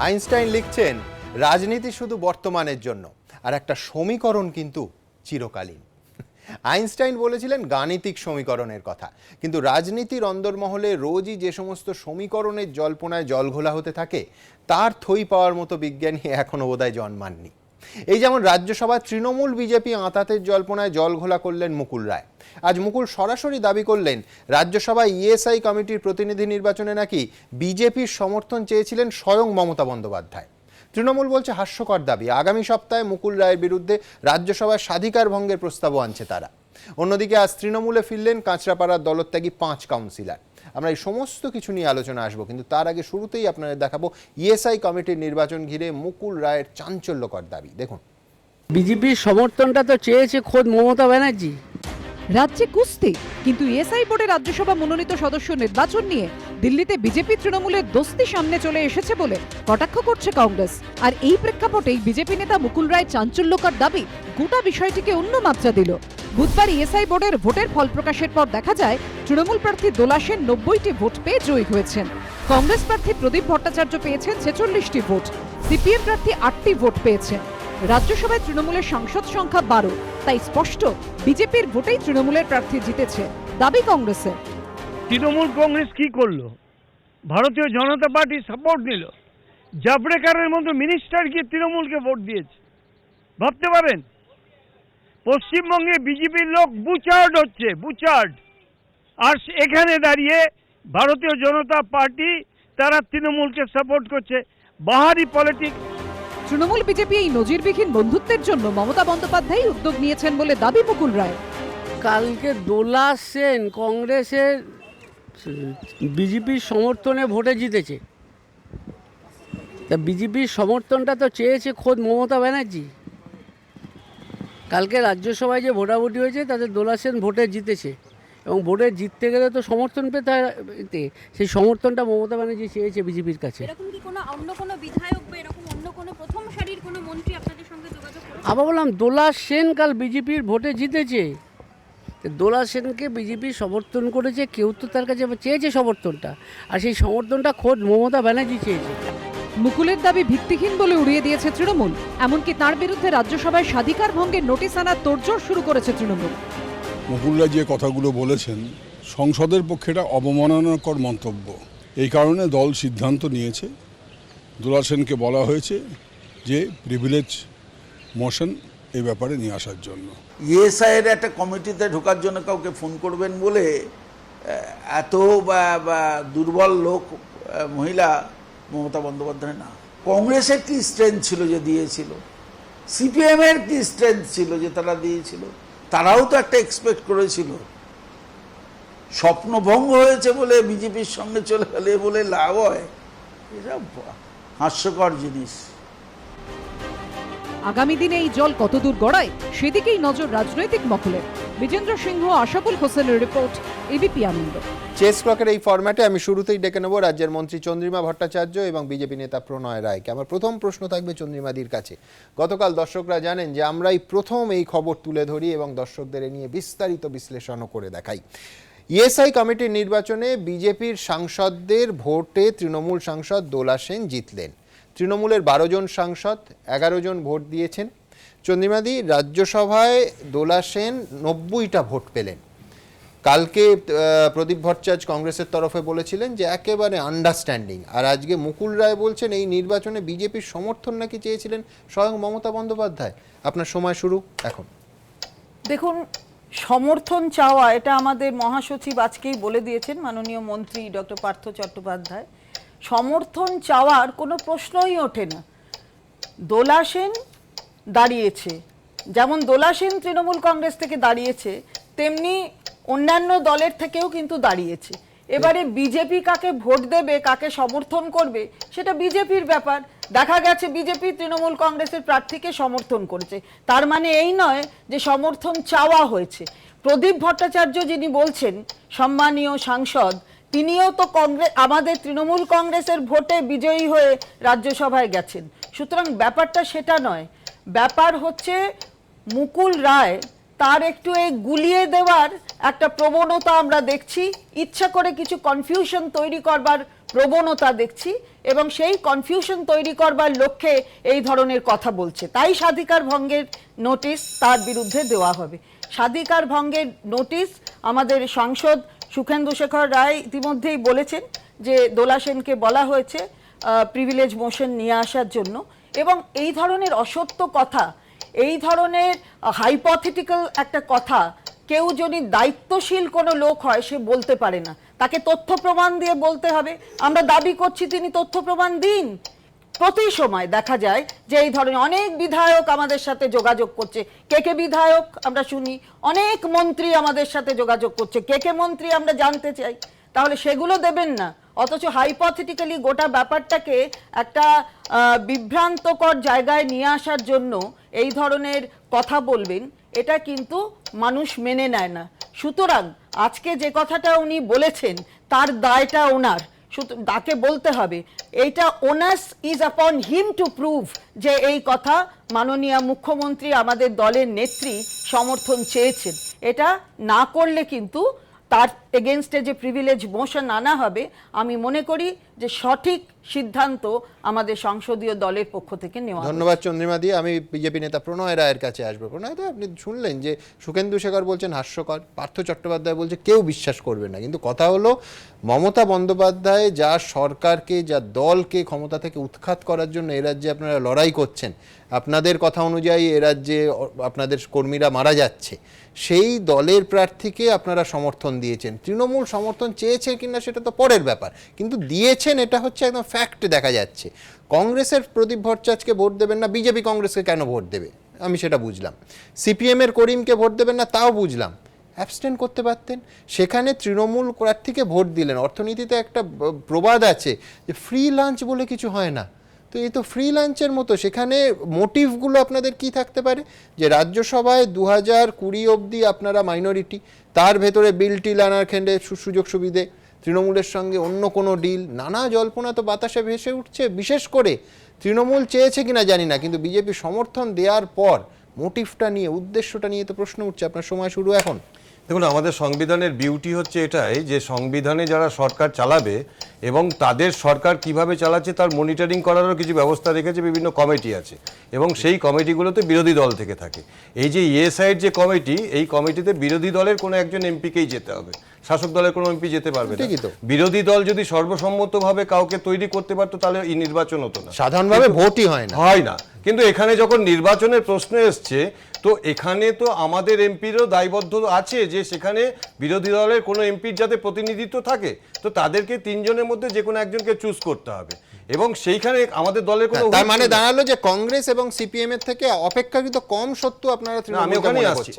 Einstein লিখছেন, রাজনীতি শুধু বর্তমানের জন্য, আর একটা সমীকরণ কিন্তু চিরকালীন। আইনস্টাইন বলেছিলেন গাণিতিক সমীকরণের কথা, কিন্তু রাজনীতির অন্দরমহলে রোজই যে সমস্ত সমীকরণের জল্পনায় জলঘোলা হতে থাকে, তার থই পাওয়ার মতো বিজ্ঞানী এখনো বোধহয় জন্মাননি। এই যেমন রাজ্যসভা তৃণমূল বিজেপি আঁতাতের জল্পনায় জলঘোলা করলেন মুকুল রায়। আজ মুকুল সরাসরি দাবি করলেন, রাজ্যসভায় ইএসআই কমিটির প্রতিনিধি নির্বাচনে নাকি বিজেপির সমর্থন চেয়েছিলেন স্বয়ং মমতা বন্দ্যোপাধ্যায়। তৃণমূল বলছে হাস্যকর দাবি। আগামী সপ্তাহে মুকুল রায়ের বিরুদ্ধে রাজ্যসভায় স্বাধিকার ভঙ্গের প্রস্তাবও আনছে তারা। অন্যদিকে আজ তৃণমূলে ফিরলেন কাঁচরাপাড়ার দলত্যাগী 5 কাউন্সিলর। আমরা এই সমস্ত কিছু নিয়ে আলোচনা আসবো, কিন্তু তার আগে শুরুতেই আপনাদের দেখাবো ইএসআই কমিটির নির্বাচন ঘিরে মুকুল রায়ের চাঞ্চল্যকর দাবি। দেখুন, বিজেপির সমর্থনটা তো চেয়েছে খোদ মমতা ব্যানার্জি। রাজ্যে কুস্তি, কিন্তু ইএসআই বোর্ডে রাজ্যসভা মনোনীত সদস্য নির্বাচন নিয়ে দিল্লিতে বিজেপি তৃণমূলের দোস্তি সামনে চলে এসেছে বলে কটাক্ষ করছে কংগ্রেস। আর এই প্রেক্ষাপটেই বিজেপি নেতা মুকুল রায় চাঞ্চল্যকর দাবি গোটা বিষয়টিকে অন্য মাত্রা দিল। বুধবার ইএসআই বোর্ডের ভোটের ফল প্রকাশের পর দেখা যায়, তৃণমূল প্রার্থী দোলা সেন 90টি ভোট পেয়ে জয়ী হয়েছেন। কংগ্রেস প্রার্থী প্রদীপ ভট্টাচার্য পেয়েছেন 46টি ভোট। সিপিএম প্রার্থী 8টি ভোট পেয়েছেন। রাজ্যসভায় তৃণমূলের সাংসদ সংখ্যা 12, তাই স্পষ্ট বিজেপির ভোটেই তৃণমূলের প্রার্থী জিতেছে, দাবি কংগ্রেসের। তৃণমূল কংগ্রেস কি করলো? ভারতীয় জনতা পার্টি সাপোর্ট নিল, জাভড়েকারের মতো মিনিস্টার গিয়ে তৃণমূলকে ভোট দিয়েছে। ভাবতে পারেন, পশ্চিমবঙ্গে বিজেপির লোক বুচার্ড হচ্ছে, বুচার্ড। আর এখানে দাঁড়িয়ে ভারতীয় জনতা পার্টি তারা তৃণমূলকে সাপোর্ট করছে। বাহারি পলিটিক্স। তৃণমূল বিজেপি এই নজিরবিহীন বন্ধুত্বের জন্য মমতা বন্দ্যোপাধ্যায় উদ্যোগ নিয়েছেন বলে দাবি মুকুল রায়। কালকে দোলা সেন কংগ্রেসের বিজেপির সমর্থনে ভোটে জিতেছে, তা বিজেপির সমর্থনটা তো চেয়েছে খোদ মমতা ব্যানার্জি। কালকে রাজ্যসভায় যে ভোটাভুটি হয়েছে তাতে দোলা সেন ভোটে জিতেছে, এবং ভোটে জিততে গেলে তো সমর্থন পেতে হয়, সেই সমর্থনটা মমতা ব্যানার্জি চেয়েছে বিজেপির কাছে। এরকম কি কোনো অন্য কোনো বিধায়ক বা এরকম অন্য কোনো প্রথম সারির কোনো মন্ত্রী আপনাদের সঙ্গে যোগাযোগ করেছে? আবার বললাম, দোলা সেন কাল বিজেপির ভোটে জিতেছে, দোলা সেনকে বিজেপি সমর্থন করেছে। কেউ তো তার কাছে চেয়েছে সমর্থনটা, আর সেই সমর্থনটা খোদ মমতা ব্যানার্জি চেয়েছে। মুকুলের দাবি ভিত্তিহীন বলে উড়িয়ে দিয়েছে তৃণমূল। এমনকি তার বিরুদ্ধে রাজ্যসভায় স্বাধিকার ভঙ্গের নোটিশ আনার তোড়জোড় শুরু করেছে তৃণমূল। মুকুলরা যে কথাগুলো বলেছেন, সংসদের পক্ষে এটা অবমাননাকর মন্তব্য। এই কারণে দল সিদ্ধান্ত নিয়েছে, দোলা সেনকে বলা হয়েছে যে প্রিভিলেজ মোশন এই ব্যাপারে নিয়ে আসার জন্য। ইএসআইয়ের একটা কমিটিতে ঢোকার জন্য কাউকে ফোন করবেন বলে এত দুর্বল লোক মহিলা মমতা বন্দ্যোপাধ্যায় না। কংগ্রেসের কি স্ট্রেংথ ছিল যে দিয়েছিল? সিপিএমের কি স্ট্রেংথ ছিল যে তারা দিয়েছিল? তারাও তো একটা এক্সপেক্ট করেছিল। স্বপ্নভঙ্গ হয়েছে বলে বিজেপির সঙ্গে চলে গেলে বলে লাভ হয়, এটা হাস্যকর জিনিস। আগামী দিনে এই জল কতদূর গড়ায় সেদিকেই নজর রাজনৈতিক মহলের। বিজেন্দ্র সিংহ, আশাফুল হোসেনের রিপোর্ট, এবিপি আনন্দ। চেস ক্লকের এই ফরম্যাটে আমি শুরুতেই ডেকে নেব রাজ্যের মন্ত্রী চন্দ্রিমা ভট্টাচার্য এবং বিজেপি নেতা প্রণয় রায়কে। আমার প্রথম প্রশ্ন থাকবে চন্দ্রিমাদির কাছে। গতকাল দর্শকরা জানেন যে আমরাই প্রথম এই খবর তুলে ধরি এবং দর্শকদের এ নিয়ে বিস্তারিত বিশ্লেষণও করে দেখাই। ইএসআই কমিটির নির্বাচনে বিজেপির সাংসদদের ভোটে তৃণমূল সাংসদ দোলা সেন জিতলেন। তৃণমূলের 12 জন সাংসদ 11 জন ভোট দিয়েছেন। চন্দ্রিমাদি, রাজ্যসভায় দোলা সেন 90টা ভোট পেলেন। কালকে প্রদীপ ভট্টাচার্য কংগ্রেসের তরফে বলেছিলেন যে একেবারে আন্ডারস্ট্যান্ডিং, আর আজকে মুকুল রায় বলছেন এই নির্বাচনে বিজেপির সমর্থন নাকি চেয়েছিলেন স্বয়ং মমতা বন্দ্যোপাধ্যায়। আপনার সময় শুরু এখন। দেখুন, সমর্থন চাওয়া এটা আমাদের মহাসচিব আজকেই বলে দিয়েছেন, মাননীয় মন্ত্রী ডক্টর পার্থ চট্টোপাধ্যায়। সমর্থন চাওয়ার কোনো প্রশ্নই ওঠে না। দোলা সেন দাঁড়িয়েছে, যেমন দোলা সেন তৃণমূল কংগ্রেস থেকে দাঁড়িয়েছে, তেমনি অন্যান্য দলের থেকেও কিন্তু দাঁড়িয়েছে। এবারে বিজেপি কাকে ভোট দেবে, কাকে সমর্থন করবে, সেটা বিজেপির ব্যাপার। দেখা গেছে বিজেপি তৃণমূল কংগ্রেসের প্রার্থীকে সমর্থন করেছে, তার মানে এই নয় যে সমর্থন চাওয়া হয়েছে। প্রদীপ ভট্টাচার্য যিনি বলছেন সম্মানীয় সাংসদ, তিনিও তো আমাদের তৃণমূল কংগ্রেসের ভোটে বিজয়ী হয়ে রাজ্যসভায় গেছেন। সুতরাং ব্যাপারটা সেটা নয়, ব্যাপার হচ্ছে মুকুল রায় তার একটু এই গুলিয়ে দেওয়ার একটা প্রবণতা আমরা দেখছি। ইচ্ছা করে কিছু কনফিউশন তৈরি করবার প্রবণতা দেখছি এবং সেই কনফিউশন তৈরি করবার লক্ষ্যে এই ধরনের কথা বলছে। তাই স্বাধিকার ভঙ্গের নোটিশ তার বিরুদ্ধে দেওয়া হবে। স্বাধিকার ভঙ্গের নোটিশ আমাদের সাংসদ সুখেন্দু শেখর রায় ইতিমধ্যেই বলেছেন যে দোলা সেনকে বলা হয়েছে প্রিভিলেজ মোশন নিয়ে আসার জন্য, এবং এই ধরনের অসত্য কথা, এই ধরনের হাইপোথেটিক্যাল একটা কথা কেউ যদি দায়িত্বশীল কোনো লোক হয় সে বলতে পারে না, তাকে তথ্য প্রমাণ দিয়ে বলতে হবে। আমরা দাবি করছি তিনি তথ্য প্রমাণ দিন। প্রতি সময় দেখা যায় যে এই ধরনের অনেক বিধায়ক আমাদের সাথে যোগাযোগ করছে। কে বিধায়ক আমরা শুনি, অনেক মন্ত্রী আমাদের সাথে যোগাযোগ করছে, কে মন্ত্রী আমরা জানতে চাই। তাহলে সেগুলো দেবেন না, অথচ হাইপোথেটিক্যালি গোটা ব্যাপারটাকে একটা বিভ্রান্তকর জায়গায় নিয়ে আসার জন্য এই ধরনের কথা বলবেন, এটা কিন্তু মানুষ মেনে নেয় না। সুতরাং আজকে যে কথাটা উনি বলেছেন তার দায়টা ওনার, তাকে বলতে হবে এইটা ওনাস ইজ আপন হিম টু প্রুভ যে এই কথা মাননীয় মুখ্যমন্ত্রী আমাদের দলের নেত্রী সমর্থন চেয়েছেন। এটা না করলে কিন্তু তার এগেনস্টে যে প্রিভিলেজ মোশন আনা হবে, আমি মনে করি যে সঠিক সিদ্ধান্ত আমাদের সংসদীয় দলের পক্ষ থেকে নেওয়া হবে। ধন্যবাদ চন্দ্রিমা দি। আমি বিজেপি নেতা প্রণয় রায়ের কাছে আসবো। প্রণয় দা, আপনি শুনলেন যে সুখেন্দু শেখর বলছেন হাস্যকর, পার্থ চট্টোপাধ্যায় বলছে কেউ বিশ্বাস করবে না, কিন্তু কথা হলো মমতা বন্দ্যোপাধ্যায় যা সরকারকে, যা দলকে ক্ষমতা থেকে উৎখাত করার জন্য এ রাজ্যে আপনারা লড়াই করছেন, আপনাদের কথা অনুযায়ী এ রাজ্যে আপনাদের কর্মীরা মারা যাচ্ছে, সেই দলের প্রার্থীকে আপনারা সমর্থন দিয়েছেন। তৃণমূল সমর্থন চেয়েছে কিনা সেটা তো পরের ব্যাপার, কিন্তু দিয়েছেন এটা হচ্ছে একদম ফ্যাক্ট দেখা যাচ্ছে। কংগ্রেসের প্রদীপ ভট্টাচার্যকে ভোট দেবেন না, বিজেপি কংগ্রেসকে কেন ভোট দেবে আমি সেটা বুঝলাম। সিপিএমের করিমকে ভোট দেবেন না তাও বুঝলাম, অ্যাবস্টেন করতে পারতেন। সেখানে তৃণমূল প্রার্থীকে ভোট দিলেন। অর্থনীতিতে একটা প্রবাদ আছে যে ফ্রি লাঞ্চ বলে কিছু হয় না, তো এই তো ফ্রি লাঞ্চের মতো। সেখানে মোটিভগুলো আপনাদের কি থাকতে পারে যে রাজ্যসভায় 2020 অবধি আপনারা মাইনরিটি, তার ভেতরে বিল টিল আনার ক্ষেত্রে সুযোগ সুবিধে, তৃণমূলের সঙ্গে অন্য কোনো ডিল, নানা জল্পনা তো বাতাসে ভেসে উঠছে। বিশেষ করে তৃণমূল চেয়েছে কিনা জানি না, কিন্তু বিজেপি সমর্থন দেওয়ার পর মোটিভটা নিয়ে, উদ্দেশ্যটা নিয়ে তো প্রশ্ন উঠছে। আপনার সময় শুরু এখন। দেখুন, আমাদের সংবিধানের বিউটি হচ্ছে এটাই যে সংবিধানে যারা সরকার চালাবে এবং তাদের সরকার কিভাবে চালাচ্ছে তার মনিটরিং করারও কিছু ব্যবস্থা রেখেছে, বিভিন্ন কমিটি আছে এবং সেই কমিটিগুলোতে বিরোধী দল থেকে থাকে। এই যে ইএসআইয়ের যে কমিটি, এই কমিটিতে বিরোধী দলের কোনো একজন এমপিকেই যেতে হবে, শাসক দলের কোনো এমপি যেতে পারবে না। বিরোধী দল যদি সর্বসম্মতভাবে কাউকে তৈরি করতে পারতো তাহলে এই নির্বাচন হতো না, সাধারণভাবে ভোটই হয় না। কিন্তু এখানে যখন নির্বাচনের প্রশ্ন এসছে, তো এখানে তো আমাদের এমপিরও দায়বদ্ধ আছে যে সেখানে বিরোধী দলের কোনো এমপির যাতে প্রতিনিধিত্ব থাকে, তো তাদেরকে 3 জনের মধ্যে যে কোনো একজনকে চুজ করতে হবে এবং সেইখানে আমাদের দলের কোনো, তার মানে দাঁড়ালো যে কংগ্রেস এবং সিপিএম এর থেকে অপেক্ষাকৃত কম সত্ত্বেও আপনারা, আমি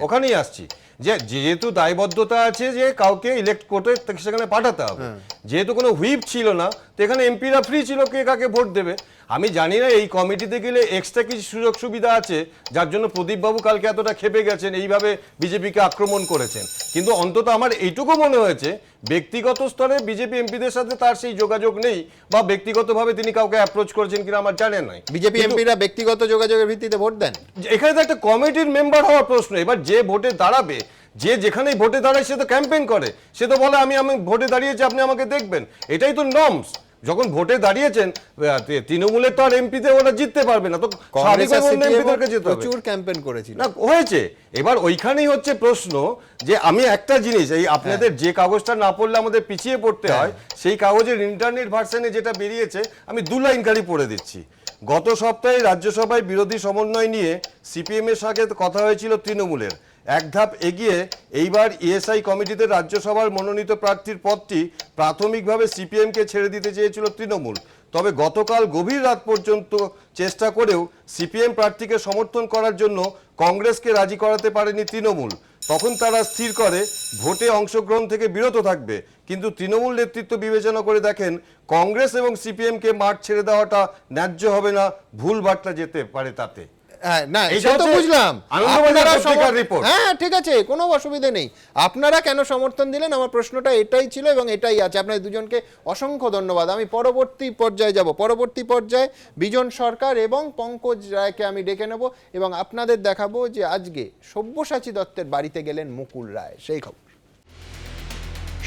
ওখানেই আসছি যে যেহেতু দায়বদ্ধতা আছে যে কাউকে ইলেক্ট করতে সেখানে পাঠাতে হবে, যেহেতু কোনো হুইপ ছিল না তো এখানে এমপিরা ফ্রি ছিল কে কাকে ভোট দেবে। আমি জানি না এই কমিটিতে গেলে এক্সট্রা কিছু সুযোগ সুবিধা আছে যার জন্য প্রদীপবাবু কালকে এতটা ক্ষেপে গেছেন, এইভাবে বিজেপিকে আক্রমণ করেছেন, কিন্তু অন্তত আমার এইটুকু মনে হয়েছে ব্যক্তিগত স্তরে বিজেপি এমপিদের সাথে তার সেই যোগাযোগ নেই, বা ব্যক্তিগতভাবে তিনি কাউকে অ্যাপ্রোচ করেছেন কিনা আমার জানা নাই। বিজেপি এমপিরা ব্যক্তিগত যোগাযোগের ভিত্তিতে ভোট দেন, এখানে তো একটা কমিটির মেম্বার হওয়ার প্রশ্ন। এবার যে ভোটে দাঁড়াবে, যে যেখানেই ভোটে দাঁড়ায় সে তো ক্যাম্পেইন করে, সে তো বলে আমি ভোটে দাঁড়িয়েছি আপনি আমাকে দেখবেন, এটাই তো নর্মস। যখন ভোটে দাঁড়িয়েছেন তৃণমূলের তো আর এমপিতে ওরা জিততে পারবে না, তো প্রচুর ক্যাম্পেইন করেছিল না হয়েছে। এবার ওইখানেই হচ্ছে প্রশ্ন যে আমি একটা জিনিস, এই আপনাদের যে কাগজটা না পড়লে আমাদের পিছিয়ে পড়তে হয়, সেই কাগজের ইন্টারনেট ভার্সনে যেটা বেরিয়েছে আমি 2 লাইন খালি পড়ে দিচ্ছি। গত সপ্তাহে রাজ্যসভায় বিরোধী সমন্বয় নিয়ে সিপিএম এর সঙ্গে কথা হয়েছিল তৃণমূলের। এক ধাপ এগিয়ে এইবার ইএসআই কমিটিতে রাজ্যসভার মনোনীত প্রার্থীর পদটি প্রাথমিকভাবে সিপিএমকে ছেড়ে দিতে চেয়েছিল তৃণমূল, তবে গতকাল গভীর রাত পর্যন্ত চেষ্টা করেও সিপিএম প্রার্থীকে সমর্থন করার জন্য কংগ্রেসকে রাজি করাতে পারেনি তৃণমূল। তখন তারা স্থির করে ভোটে অংশগ্রহণ থেকে বিরত থাকবে, কিন্তু তৃণমূল নেতৃত্ব বিবেচনা করে দেখেন কংগ্রেস এবং সিপিএমকে মাঠ ছেড়ে দেওয়াটা ন্যায্য হবে না, ভুল বার্তা যেতে পারে তাতে। না এটা তো বুঝলাম, হ্যাঁ ঠিক আছে, কোনো অসুবিধা নেই। আপনারা কেন সমর্থন দিলেন আমার প্রশ্নটা এটাই ছিল এবং এটাই আছে। আপনাদের দুজনকে অসংখ্য ধন্যবাদ। আমি পরবর্তী পর্যায়ে যাব, পরবর্তী পর্যায়ে বিজন সরকার এবং পঙ্কজ রায়কে আমি ডেকে নেব এবং আপনাদের দেখাবো যে আজকে সব্যসাচী দত্তের বাড়িতে গেলেন মুকুল রায়, সেই খবর।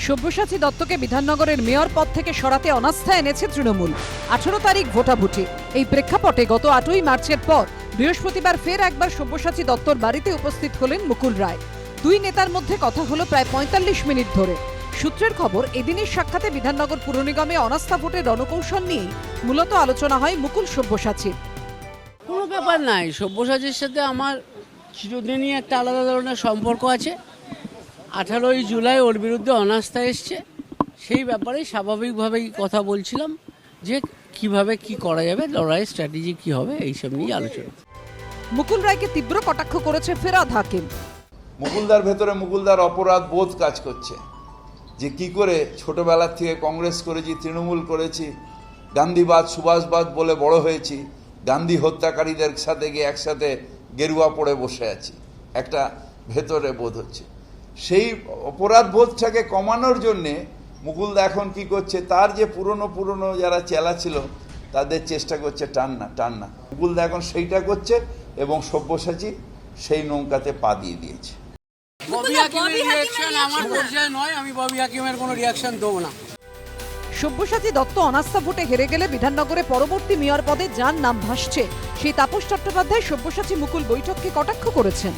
সব্যসাচী দত্তকে বিধাননগরের মেয়র পদ থেকে সরাতে অনাস্থা এনেছে তৃণমূল। 18 তারিখ ভোটাভুটি। এই প্রেক্ষাপটে গত 8ই মার্চের পর বৃহস্পতিবার ফের একবার সব্যসাচী দত্তর বাড়িতে উপস্থিত হলেন মুকুল রায়। দুই নেতার মধ্যে কথা হলো প্রায় 45 মিনিট ধরে। সূত্রের খবর, এদিনের সাক্ষাতে বিধাননগর পুর নিগমে অনাস্থা ভোটের রণকৌশল নিয়েই মূলত আলোচনা হয় মুকুল সব্যসাচীর। কোনো ব্যাপার নাই, সব্যসাচীর সাথে আমার চিরদিনই একটা আলাদা ধরনের সম্পর্ক আছে। 18ই জুলাই ওর বিরুদ্ধে অনাস্থা এসছে, সেই ব্যাপারে স্বাভাবিকভাবেই কথা বলছিলাম যে কিভাবে কি করা যাবে, লড়াইয়ের স্ট্র্যাটেজি কি হবে, এইসব নিয়ে আলোচনা। মুকুল রায়কে তীব্র কটাক্ষ করেছে ফেরাদ হাকিম। মুকুলদার ভেতরে মুকুলদার অপরাধ বোধ কাজ করছে যে কি করে ছোটবেলার থেকে কংগ্রেস করেছি, তৃণমূল করেছি, গান্ধীবাদ সুভাষবাদ বলে বড় হয়েছি, গান্ধী হত্যাকারীদের সাথে গিয়ে একসাথে গেরুয়া পড়ে বসে আছি, একটা ভেতরে বোধ হচ্ছে। সেই অপরাধ বোধটাকে কমানোর জন্যে মুকুলদা এখন কি করছে, তার যে পুরনো যারা চেলা ছিল তাদের চেষ্টা করছে টান্না। মুকুলদা এখন সেইটা করছে এবং সব্যসাচী সেই নৌকাতে পা দিয়ে দিয়েছে। ববি হাকিমের রিঅ্যাকশন আমার পর্যায়ে নয়, আমি ববি হাকিমের কোনো রিঅ্যাকশন দেবো না। সব্যসাচী দত্ত অনাস্থা ভোটে হেরে গেলে বিধাননগরে পরবর্তী মেয়র পদে যার নাম ভাসছে, সেই তাপস চট্টোপাধ্যায় সব্যসাচী মুকুল বৈঠককে কটাক্ষ করেছেন।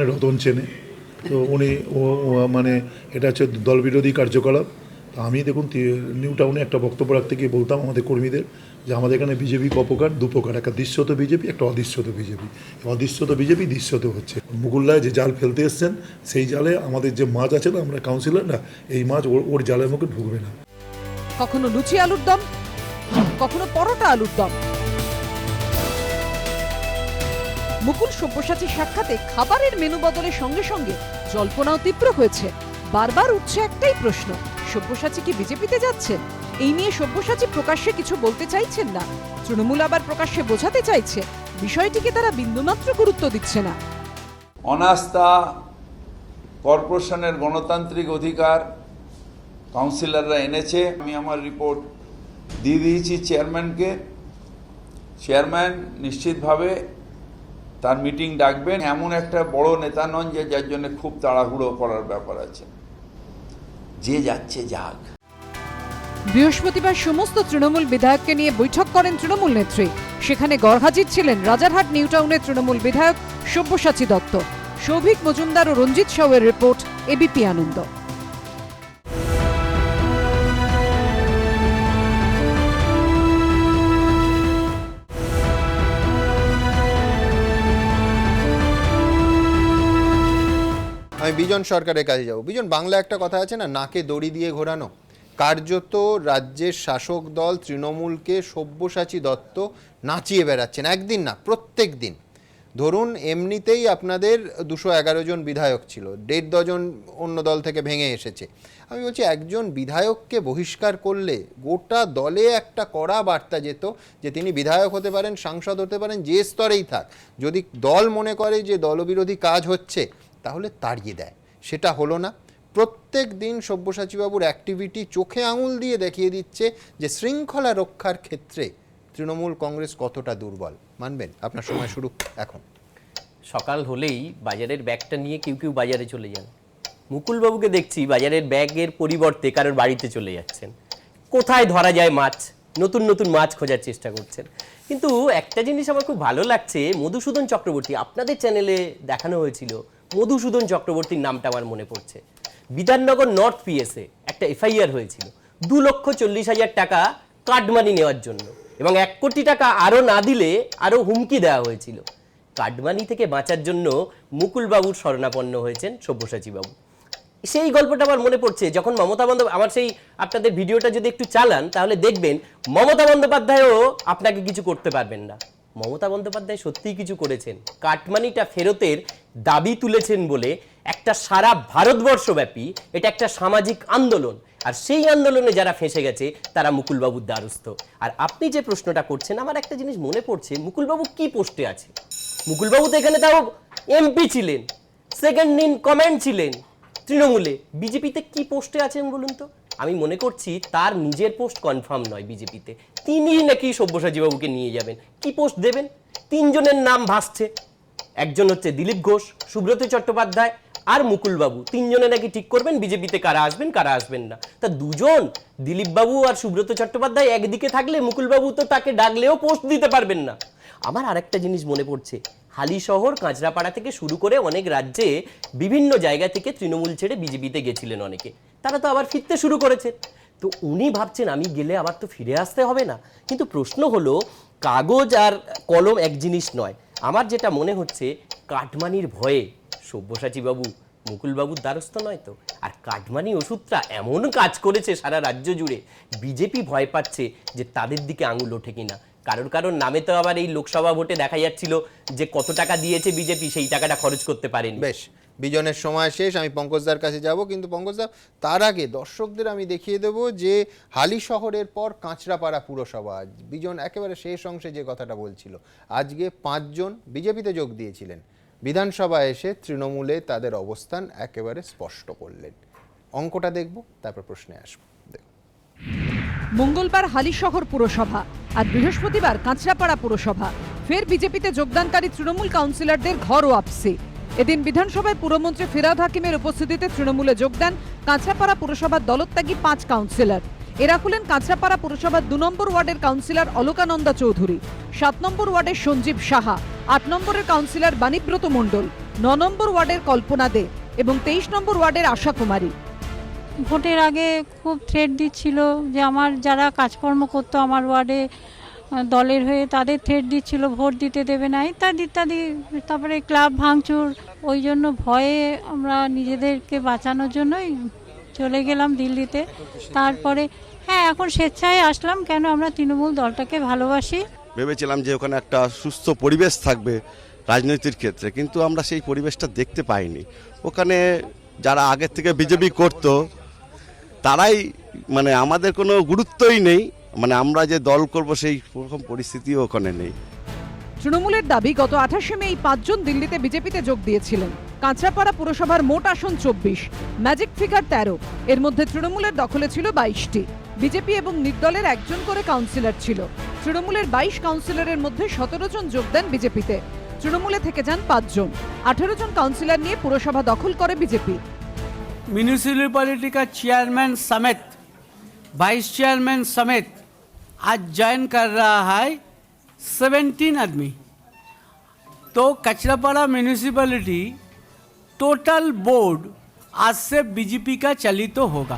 রতন চেনে তো উনি মানে এটা হচ্ছে দলবিরোধী কার্যকলাপ। আমি দেখুন নিউ টাউনে একটা বক্তব্য রাখতে গিয়ে বলতাম আমাদের কর্মীদের যে আমাদের এখানে বিজেপি দু প্রকার, একটা দৃশ্যত বিজেপি, একটা অদৃশ্যত বিজেপি। অদৃশ্যত বিজেপি দৃশ্যত হচ্ছে। মুকুল রায় যে জাল ফেলতে এসছেন, সেই জালে আমাদের যে মাছ আছে না, আমরা কাউন্সিলররা, এই মাছ ওর জালের মুখে ঢুকবে না। কখনো লুচি আলুর দম, কখনো পরোটা আলুর দম। মুকুল সব্যসাচী সাক্ষাতে খাবারের মেনু বদলের সঙ্গে সঙ্গে জল্পনাও তীব্র হয়েছে। বারবার উঠছে একটাই প্রশ্ন, সব্যসাচী কি বিজেপিতে যাচ্ছেন? এই নিয়ে সব্যসাচী প্রকাশ্যে কিছু বলতে চাইছেন না, তৃণমূল আবার প্রকাশ্যে বোঝাতে চাইছে বিষয়টিকে তারা বিন্দুমাত্র গুরুত্ব দিচ্ছে না। অনাস্থা কর্পোরেশনের গণতান্ত্রিক অধিকার কাউন্সিলররা এনেছে। আমি আমার রিপোর্ট দিয়ে দিয়েছি চেয়ারম্যানকে। চেয়ারম্যান নিশ্চিতভাবে তার মিটিং ডাকবেন। এমন একটা বড় নেতা নন যে যার জন্য খুব তাড়াহুড়ো করার ব্যাপার আছে, যে যাচ্ছে যাক। বৃহস্পতিবার সমস্ত তৃণমূল বিধায়ককে নিয়ে বৈঠক করেন তৃণমূল নেত্রী। সেখানে গড়হাজির ছিলেন রাজারহাট নিউ টাউনের তৃণমূল বিধায়ক সব্যসাচী দত্ত। সৌভিক মজুমদার ও রঞ্জিত সাউয়ের রিপোর্ট, এবিপি আনন্দ। আমি বিজন সরকারের কাছে যাব। বিজন, বাংলা একটা কথা আছে না, নাকে দড়ি দিয়ে ঘোরানো। কার্যত রাজ্যের শাসক দল তৃণমূলকে সব্যসাচী দত্ত নাচিয়ে বেড়াচ্ছেন, একদিন না প্রত্যেক দিন। ধরুন এমনিতেই আপনাদের 211 জন বিধায়ক ছিল, 1.5 ডজন অন্য দল থেকে ভেঙে এসেছে। আমি বলছি একজন বিধায়ককে বহিষ্কার করলে গোটা দলে একটা কড়া বার্তা যেত যে তিনি বিধায়ক হতে পারেন, সাংসদ হতে পারেন, যে স্তরেই থাক, যদি দল মনে করে যে দলবিরোধী কাজ হচ্ছে তাহলে তাড়িয়ে দেয়। সেটা হলো না। প্রত্যেক দিন সব্যসাচীবাবুর অ্যাক্টিভিটি চোখে আঙুল দিয়ে দেখিয়ে দিচ্ছে যে শৃঙ্খলা রক্ষার ক্ষেত্রে তৃণমূল কংগ্রেস কতটা দুর্বল। মানবেন? আপনার সময় শুরু এখন। সকাল হলেই বাজারের ব্যাগটা নিয়ে কেউ বাজারে চলে যান। মুকুলবাবুকে দেখছি বাজারের ব্যাগের পরিবর্তে কারোর বাড়িতে চলে যাচ্ছেন। কোথায় ধরা যায় মাছ, নতুন নতুন মাছ খোঁজার চেষ্টা করছেন। কিন্তু একটা জিনিস আমার খুব ভালো লাগছে, মধুসূদন চক্রবর্তী আপনাদের চ্যানেলে দেখানো হয়েছিল, মধুসূদন চক্রবর্তীর নামটা আমার মনে পড়ছে। বিধাননগর নর্থ পিএসে একটা এফআইআর হয়েছিল 2,40,000 টাকা কাটমানি নেওয়ার জন্য, এবং 1 কোটি টাকা আরও না দিলে আরও হুমকি দেওয়া হয়েছিল। কাটমানি থেকে বাঁচার জন্য মুকুলবাবুর শরণাপন্ন হয়েছেন সব্যসাচীবাবু। সেই গল্পটা আমার মনে পড়ছে যখন মমতা বন্দ্যোপাধ্যায়, আমার সেই আপনাদের ভিডিওটা যদি একটু চালান তাহলে দেখবেন মমতা বন্দ্যোপাধ্যায়ও আপনাকে কিছু করতে পারবেন না। মমতা বন্দ্যোপাধ্যায় সত্যিই কিছু করেছেন, কাটমানিটা ফেরতের দাবি তুলেছেন বলে একটা সারা ভারতবর্ষব্যাপী এটা একটা সামাজিক আন্দোলন, আর সেই আন্দোলনে যারা ফেঁসে গেছে তারা মুকুলবাবুর দ্বারস্থ। আর আপনি যে প্রশ্নটা করছেন, আমার একটা জিনিস মনে পড়ছে, মুকুলবাবু কি পোস্টে আছে? মুকুলবাবু তো এখানে তাও এমপি ছিলেন, সেকেন্ড ইন কমান্ড ছিলেন তৃণমূলে। বিজেপিতে কি পোস্টে আছেন বলুন তো? আমি মনে করছি তার নিজের পোস্ট কনফার্ম নয় বিজেপিতে, তিনি নাকি সব্যসাচীবাবুকে নিয়ে যাবেন। কি পোস্ট দেবেন? 3 জনের নাম ভাসছে, একজন হচ্ছে দিলীপ ঘোষ, সুব্রত চট্টোপাধ্যায় আর মুকুলবাবু, তিনজনে নাকি ঠিক করবেন বিজেপিতে কারা আসবেন না। তা দুজন, দিলীপবাবু আর সুব্রত চট্টোপাধ্যায় একদিকে থাকলে মুকুলবাবু তো তাকে ডাকলেও পোস্ট দিতে পারবেন না। আমার আরেকটা জিনিস মনে পড়ছে, হালিশহর, কাঁচরাপাড়া থেকে শুরু করে অনেক রাজ্যে বিভিন্ন জায়গা থেকে তৃণমূল ছেড়ে বিজেপিতে গেছিলেন অনেকে, তারা তো আবার ফিরতে শুরু করেছেন। তো উনি ভাবছেন আমি গেলে আবার তো ফিরে আসতে হবে না। কিন্তু প্রশ্ন হলো, কাগজ আর কলম এক জিনিস নয়। আমার যেটা মনে হচ্ছে, কাটমানির ভয়ে সব্যসাচী বাবু মুকুলবাবুর দ্বারস্থ নয় তো। আর কাটমানি ওষুধটা এমন কাজ করেছে সারা রাজ্য জুড়ে, বিজেপি ভয় পাচ্ছে যে তাদের দিকে আঙুল ওঠে কিনা। কারোর নামে তো আবার এই লোকসভা ভোটে দেখা যাচ্ছিল যে কত টাকা দিয়েছে বিজেপি, সেই টাকাটা খরচ করতে পারেনি। বেশ, বিজনের সময় শেষ, আমি পঙ্কজদার কাছে যাব, কিন্তু পঙ্কজদা তার আগে দর্শকদের আমি দেখিয়ে দেব যে হালি শহরের পর কাঁচরাপাড়া পুরসভা, বিজন একেবারে শেষ অংশে যে কথাটা বলছিল, আজকে 5 জন বিজেপিতে যোগ দিয়েছিলেন, বিধানসভায় এসে তৃণমূলে তাদের অবস্থান একেবারে স্পষ্ট করলেন। অঙ্কটা দেখব, তারপর প্রশ্নে আসবো। মঙ্গলবার হালিশহর পুরসভা আর বৃহস্পতিবার কাঁচরাপাড়া পুরসভা, ফের বিজেপিতে যোগদানকারী তৃণমূল কাউন্সিলরদের ঘর ওয়াপসি। এদিন বিধানসভায় পুরমন্ত্রী ফিরহাদ হাকিমের উপস্থিতিতে তৃণমূলে যোগ দেন কাঁচরাপাড়া পুরসভার দলত্যাগী 5 কাউন্সিলর। এরা হলেন কাঁচরাপাড়া পুরসভার 2 নম্বর ওয়ার্ডের কাউন্সিলর অলোকানন্দা চৌধুরী, 7 নম্বর ওয়ার্ডের সঞ্জীব সাহা, 8 নম্বরের কাউন্সিলর বাণীব্রত মণ্ডল, 9 নম্বর ওয়ার্ডের কল্পনা দে এবং 23 নম্বর ওয়ার্ডের আশা কুমারী। ভোটের আগে খুব থ্রেট দিচ্ছিল যে আমার যারা কাজকর্ম করতো আমার ওয়ার্ডে দলের হয়ে, তাদের থ্রেট দিচ্ছিল ভোট দিতে দেবে না ইত্যাদি ইত্যাদি। তারপরে ক্লাব ভাঙচুর, ওই জন্য ভয়ে আমরা নিজেদেরকে বাঁচানোর জন্যই চলে গেলাম দিল্লিতে। তারপরে এখন স্বেচ্ছায় আসলাম, কেন আমরা তৃণমূল দলটাকে ভালোবাসি। ভেবেছিলাম যে ওখানে একটা সুস্থ পরিবেশ থাকবে রাজনীতির ক্ষেত্রে, কিন্তু আমরা সেই পরিবেশটা দেখতে পাইনি। ওখানে যারা আগের থেকে বিজেপি করতো তারাই, মানে আমাদের কোনো গুরুত্বই নেই, মানে আমরা যে দল করব সেই রকম পরিস্থিতিও ওখানে নেই। তৃণমূলের দাবি, গত 28শে মে 5 জন দিল্লিতে বিজেপিতে যোগ দিয়েছিলেন। কাঁচরাপাড়া পুরসভার মোট আসন 24, ম্যাজিক ফিগার 13, এর মধ্যে তৃণমূলের দখলে ছিল 22টি। বিজেপি এবং নির্দলের 1 জন করে কাউন্সিলর ছিল। তৃণমূলের 22 কাউন্সিলরের মধ্যে 17 জন যোগ দেন বিজেপিতে, তৃণমূলে থেকে যান 5 জন। 18 জন কাউন্সিলর নিয়ে পুরসভা দখল করে বিজেপি। म्यूनिसिपैलिटी का चेयरमैन समेत, वाइस चेयरमैन समेत आज ज्वाइन कर रहा है 17 आदमी। तो कचरापाड़ा म्यूनिसिपैलिटी टोटल बोर्ड आज से बीजेपी का चलित होगा।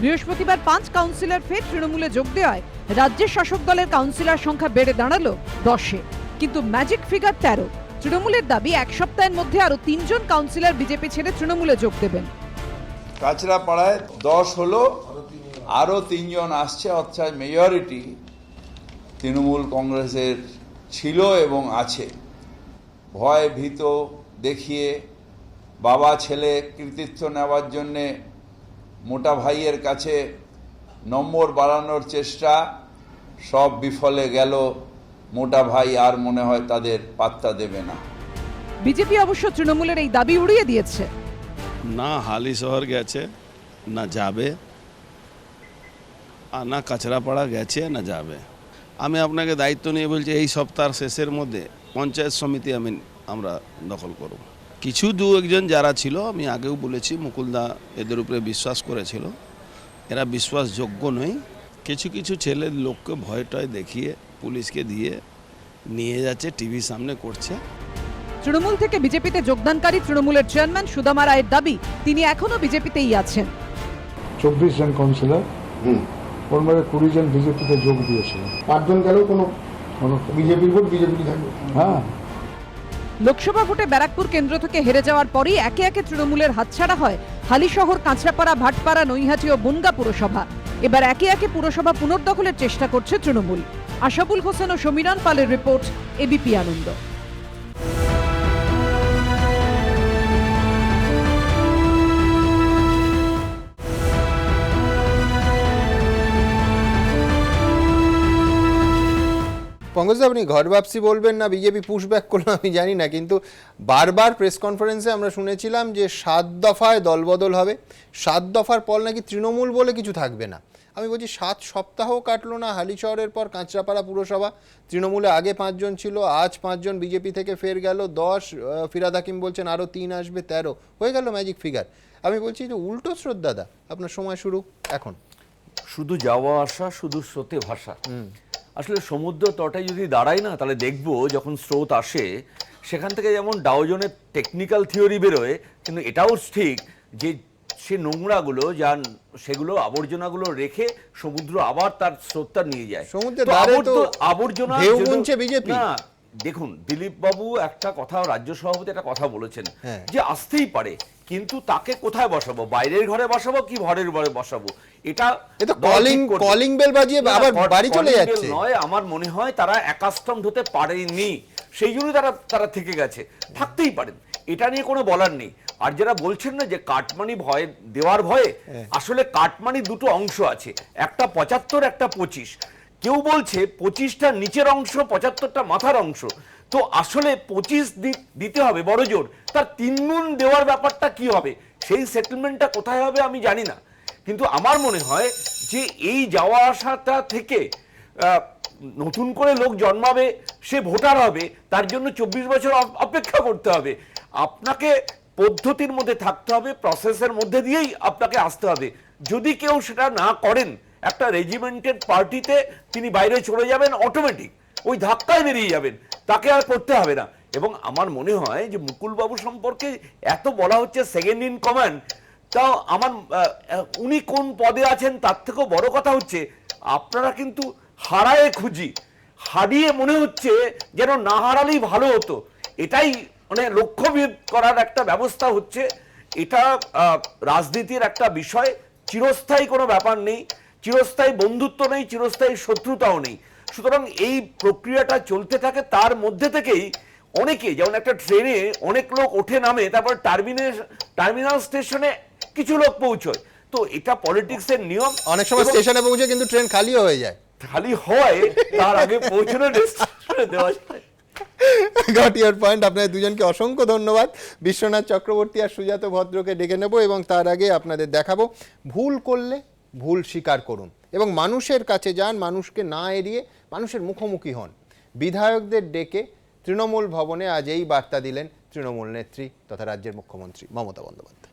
বৃহস্পতিবার 5 কাউন্সিলর ফের তৃণমূলে যোগ দেওয়ায় রাজ্যের শাসক দলের কাউন্সিলর সংখ্যা বেড়ে দাঁড়ালো 10-এ, কিন্তু ম্যাজিক ফিগার 13। তৃণমূলের দাবি 1 সপ্তাহের মধ্যে আরো 3 জন কাউন্সিলর বিজেপি ছেড়ে তৃণমূলে যোগ দেবেন। কাঁচরাপাড়ায় 10 হলো, আরও 3 জন আসছে, অর্থাৎ মেজরিটি তৃণমূল কংগ্রেসের ছিল এবং আছে। ভয় ভীত দেখিয়ে বাবা ছেলে কৃতিত্ব নেওয়ার জন্যে মোটা ভাইয়ের কাছে নম্বর বাড়ানোর চেষ্টা সব বিফলে গেল। মোটা ভাই আর মনে হয় তাদের পাত্তা দেবে না। বিজেপি অবশ্য তৃণমূলের এই দাবি উড়িয়ে দিয়েছে। না হালি শহর গেছে, না যাবে, আর না কাঁচরাপাড়া গেছে, না যাবে। আমি আপনাকে দায়িত্ব নিয়ে বলছি, এই সপ্তাহের শেষের মধ্যে পঞ্চায়েত সমিতি আমরা দখল করব। কিছু 2-1 জন যারা ছিল, আমি আগেও বলেছি, মুকুলদা এদের উপরে বিশ্বাস করেছিল, এরা বিশ্বাসযোগ্য নয়। কিছু কিছু ছেলের লোককে ভয় টয় দেখিয়ে পুলিশকে দিয়ে নিয়ে যাচ্ছে, টিভির সামনে করছে। তৃণমূল থেকে বিজেপিতে যোগদানকারী তৃণমূলের চেয়ারম্যান সুদামা রায়ের দাবি, তিনি এখনো বিজেপিতেই আছেন। 24 জন কাউন্সিলর, ওর মধ্যে 20 জন বিজেপিতে যোগ দিয়েছিলেন। 5 জন গেলেও কোনো বিজেপির ভোট বিজেপি থাকবে। হ্যাঁ, লোকসভা ভোটে ব্যারাকপুর কেন্দ্র থেকে হেরে যাওয়ার পরই একে একে তৃণমূলের হাতছাড়া হয় হালিশহর, কাঁচরাপাড়া, ভাটপাড়া, নৈহাটি ও বনগাঁ পুরসভা। এবার একে একে পুরসভা পুনর্দখলের চেষ্টা করছে তৃণমূল। আশাবুল হোসেন ও সমীরণ পালের রিপোর্ট, এবিপি আনন্দ। পঙ্কজদা, আপনি ঘর বাপসি বলবেন না বিজেপি পুশব্যাক করলো আমি জানি না, কিন্তু বারবার প্রেস কনফারেন্সে আমরা শুনেছিলাম যে 7 দফায় দলবদল হবে, 7 দফার পর নাকি তৃণমূল বলে কিছু থাকবে না। আমি বলছি 7 সপ্তাহও কাটলো না হালিশহরের পর কাঁচরাপাড়া পুরসভা, তৃণমূলে আগে 5 জন ছিল, আজ 5 জন বিজেপি থেকে ফের গেল 10, ফিরাদ হাকিম বলছেন আরও 3 আসবে, 13 হয়ে গেল ম্যাজিক ফিগার। আমি বলছি যে উল্টো স্রোত দাদা, আপনার সময় শুরু এখন। শুধু যাওয়া আসা, শুধু স্রোতে ভাসা। আসলে সমুদ্র তটে যদি দাঁড়াই না, তাহলে দেখবো যখন স্রোত আসে সেখান থেকে যেমন ডাওজনের টেকনিক্যাল থিওরি বেরোয়, কিন্তু এটাও ঠিক যে সে নোংরাগুলো সেগুলো আবর্জনাগুলো রেখে সমুদ্র আবার তার স্রোতটা নিয়ে যায়। সমুদ্রের ধারে তো আবর্জনা ঢেউ গুনছে বিজেপি। না, দেখুন দিলীপ বাবু একটা কথা, রাজ্য সভাপতি একটা কথা বলেছেন যে আসতেই পারে, কিন্তু তাকে কোথায় বসাবো? বাইরের ঘরে বসাবো কি ঘরের ঘরে বসাবো? এটা কলিং বেল বাজিয়ে আবার বাড়ি চলে যাচ্ছে নয়। আমার মনে হয় তারা অ্যাকাস্টমড হতে পারেনি, সেই জন্যই তারা থেকে গেছে। থাকতেই পারেন, এটা নিয়ে কোনো বলার নেই। আর যারা বলছেন না যে কাটমানি ভয় দেওয়ার ভয়ে, আসলে কাটমানি দুটো অংশ আছে, একটা 75, একটা 25। কেউ বলছে 25টা নিচের অংশ, 75টা মাথার অংশ। তো আসলে 25 দিতে হবে বড় জোর, তার 3 গুণ দেওয়ার ব্যাপারটা কি হবে, সেই সেটেলমেন্টটা কোথায় হবে আমি জানি না। কিন্তু আমার মনে হয় যে এই যাওয়া আসাটা থেকে নতুন করে লোক জন্মাবে, সে ভোটার হবে, তার জন্য 24 বছর অপেক্ষা করতে হবে। আপনাকে পদ্ধতির মধ্যে থাকতে হবে, প্রসেসের মধ্যে দিয়েই আপনাকে আসতে হবে। যদি কেউ সেটা না করেন, একটা রেজিমেন্টেড পার্টিতে তিনি বাইরে চলে যাবেন, অটোমেটিক ওই ধাক্কায় বেরিয়ে যাবেন, তাকে আর করতে হবে না। এবং আমার মনে হয় যে মুকুলবাবু সম্পর্কে এত বলা হচ্ছে সেকেন্ড ইন কমান্ড, তাও আমার উনি কোন পদে আছেন তার থেকেও বড় কথা হচ্ছে আপনারা কিন্তু হারায় খুঁজি, হারিয়ে মনে হচ্ছে যেন না হারালেই ভালো হতো। এটাই মানে লক্ষ্যভেদ করার একটা ব্যবস্থা হচ্ছে। এটা রাজনীতির একটা বিষয়, চিরস্থায়ী কোনো ব্যাপার নেই, চিরস্থায়ী বন্ধুত্ব নেই, চিরস্থায়ী শত্রুতাও নেই। সুতরাং এই প্রক্রিয়াটা চলতে থাকে, তার মধ্যে থেকেই অনেকে, যেমন একটা ট্রেনে অনেক লোক ওঠে নামে, তারপর টার্মিনাল স্টেশনে কিছু লোক পৌঁছয়। তো এটা পলিটিক্সের নিয়ম। অনেক সময় স্টেশনে পৌঁছে কিন্তু ট্রেন খালি হয়ে যায়, খালি হয় তার আগে পৌঁছানো ডেস্টিনেশনে দেওয়া যায়। Got your point. আপনাদের দুজনকে অসংখ্য ধন্যবাদ। বিশ্বনাথ চক্রবর্তী আর সুজাত ভদ্রকে ডেকে নেব, এবং তার আগে আপনাদের দেখাবো ভুল করলে ভুল স্বীকার করুন এবং মানুষের কাছে যান, মানুষকে না এড়িয়ে মানুষের মুখোমুখি হন। বিধায়কদের ডেকে তৃণমূল ভবনে আজ এই বার্তা দিলেন তৃণমূল নেত্রী তথা রাজ্যের মুখ্যমন্ত্রী মমতা বন্দ্যোপাধ্যায়।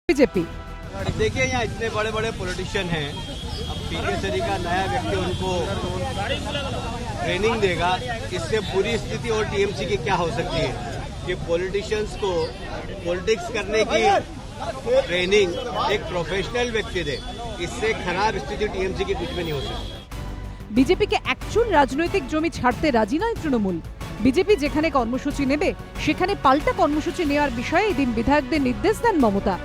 बीजेपी देखिए यहाँ इतने बड़े बड़े पॉलिटिशियन हैं, अब पीके सरी का नया व्यक्ति उनको ट्रेनिंग देगा, इससे बुरी स्थिति और टीएमसी की क्या हो सकती है कि पॉलिटिशियंस को पॉलिटिक्स करने की ट्रेनिंग एक प्रोफेशनल व्यक्ति दे, इससे खराब स्थिति टीएमसी की कुछ भी नहीं हो सकती। বিজেপিকে একচুল রাজনৈতিক জমি ছাড়তে রাজি নয় তৃণমূল। বিজেপি যেখানে কর্মসূচি নেবে সেখানে পাল্টা কর্মসূচি নেওয়ার বিষয়ে এদিন বিধায়কদের নির্দেশ দেন মমতা।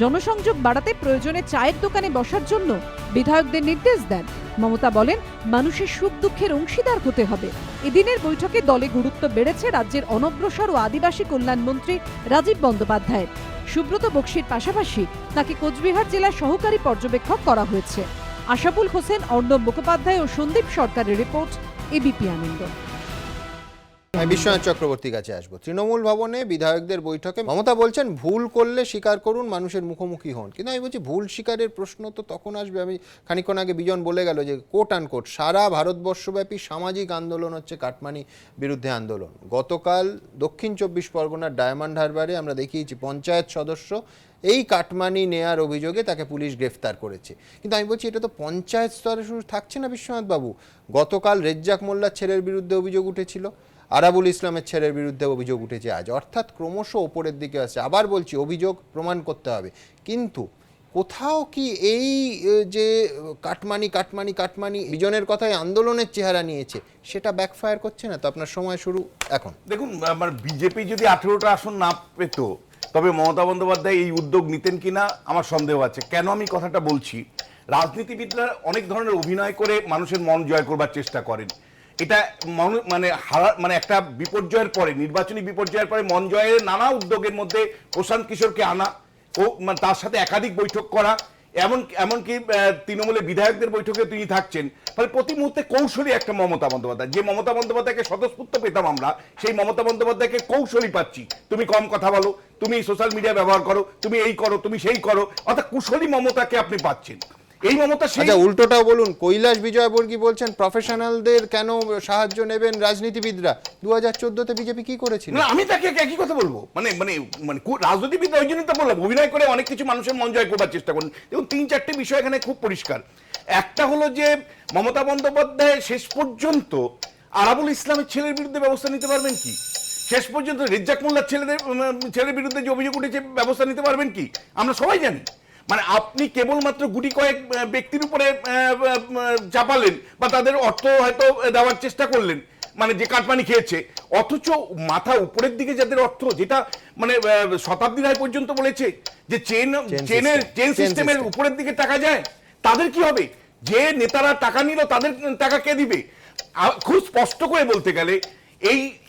জনসংযোগ বাড়াতে প্রয়োজনে চায়ের দোকানে বসার জন্য বিধায়কদের নির্দেশ দেন। মমতা বলেন, মানুষের সুখ দুঃখের অংশীদার হতে হবে। এদিনের বৈঠকে দলে গুরুত্ব বেড়েছে রাজ্যের অনগ্রসর ও আদিবাসী কল্যাণ মন্ত্রী রাজীব বন্দ্যোপাধ্যায়ের। সুব্রত বক্সির পাশাপাশি তাকে কোচবিহার জেলার সহকারী পর্যবেক্ষক করা হয়েছে। আশাফুল হোসেন, অর্ণব মুখোপাধ্যায় ও সন্দীপ সরকারের রিপোর্ট, এবিপি আনন্দ। আমি বিশ্বনাথ চক্রবর্তীর কাছে আসবো। তৃণমূল ভবনে বিধায়কদের বৈঠকে মমতা বলছেন, ভুল করলে স্বীকার করুন, মানুষের মুখোমুখি হন। কিন্তু আমি বলছি, ভুল স্বীকারের প্রশ্ন তো তখন আসবে। আমি খানিকক্ষণ আগে বিজন বলে গেল যে কোট আনকোট সারা ভারতবর্ষব্যাপী সামাজিক আন্দোলন হচ্ছে কাটমানি বিরুদ্ধে আন্দোলন। গতকাল দক্ষিণ 24 পরগনার ডায়মন্ড হারবারে আমরা দেখিয়েছি পঞ্চায়েত সদস্য এই কাটমানি নেয়ার অভিযোগে তাকে পুলিশ গ্রেফতার করেছে। কিন্তু আমি বলছি, এটা তো পঞ্চায়েত স্তরে শুধু থাকছে না বিশ্বনাথ বাবু। গতকাল রেজ্জাক মোল্লার ছেলের বিরুদ্ধে অভিযোগ উঠেছিল, আরাবুল ইসলামের ছেলের বিরুদ্ধে অভিযোগ উঠেছে আজ। অর্থাৎ ক্রমশ ওপরের দিকে আসছে। আবার বলছি, অভিযোগ প্রমাণ করতে হবে। কিন্তু কোথাও কি এই যে কাটমানি কাটমানি কাটমানি বিজনের কথায় আন্দোলনের চেহারা নিয়েছে, সেটা ব্যাকফায়ার করছে না? তো আপনার সময় শুরু এখন। দেখুন, আমার বিজেপি যদি 18টা আসন না পেত, তবে মমতা বন্দ্যোপাধ্যায় এই উদ্যোগ নিতেন কিনা আমার সন্দেহ আছে। কেন আমি কথাটা বলছি, রাজনীতিবিদরা অনেক ধরনের অভিনয় করে মানুষের মন জয় করবার চেষ্টা করেন। এটা মানে একটা বিপর্যয়ের পরে, নির্বাচনী বিপর্যয়ের পরে মন জয়ের নানা উদ্যোগের মধ্যে প্রশান্ত কিশোরকে আনা ও তার সাথে একাধিক বৈঠক করা, এমনকি তৃণমূলের বিধায়কদের বৈঠকে তিনি থাকছেন। ফলে প্রতি মুহূর্তে কৌশলী একটা মমতা বন্দ্যোপাধ্যায়, যে মমতা বন্দ্যোপাধ্যায়কে স্বতঃস্ফূর্ত পেতাম আমরা, সেই মমতা বন্দ্যোপাধ্যায়কে কৌশলী পাচ্ছি। তুমি কম কথা বলো, তুমি সোশ্যাল মিডিয়া ব্যবহার করো, তুমি এই করো, তুমি সেই করো, অর্থাৎ কুশলী মমতাকে আপনি পাচ্ছেন। এই মমতা উল্টোটাও বলুন, কৈলাস বিজয়বর্গী বলছেন প্রফেশনালদের কেন সাহায্য নেবেন রাজনীতিবিদরা? 2014-তে বিজেপি কি করেছিল? না, আমি তাকে একই কথা বলবো। মানে মানে মানে রাজনীতিবিদ ওই জন্যই তো বললাম, অভিনয় করে অনেক কিছু মানুষের মন জয় করবার চেষ্টা করেন। দেখুন, 3-4টে বিষয় এখানে খুব পরিষ্কার। একটা হলো যে মমতা বন্দ্যোপাধ্যায় শেষ পর্যন্ত আরাবুল ইসলামের ছেলের বিরুদ্ধে ব্যবস্থা নিতে পারবেন কি? শেষ পর্যন্ত রেজ্জাক মোল্লার ছেলের বিরুদ্ধে যে অভিযোগ উঠেছে ব্যবস্থা নিতে পারবেন কি? আমরা সবাই জানি। মানে আপনি কেবলমাত্র গুটি কয়েক ব্যক্তির উপরে চাপালেন বা তাদের অর্থ হয়তো দেওয়ার চেষ্টা করলেন, মানে যে কাটমানি খেয়েছে, অথচ মাথা উপরের দিকে যাদের অর্থ, যেটা মানে শতাব্দী রায় পর্যন্ত বলেছে যে চেন সিস্টেমের উপরের দিকে টাকা যায়, তাদের কি হবে? যে নেতারা টাকা নিল তাদের টাকা কে দিবে? খুব স্পষ্ট করে বলতে গেলে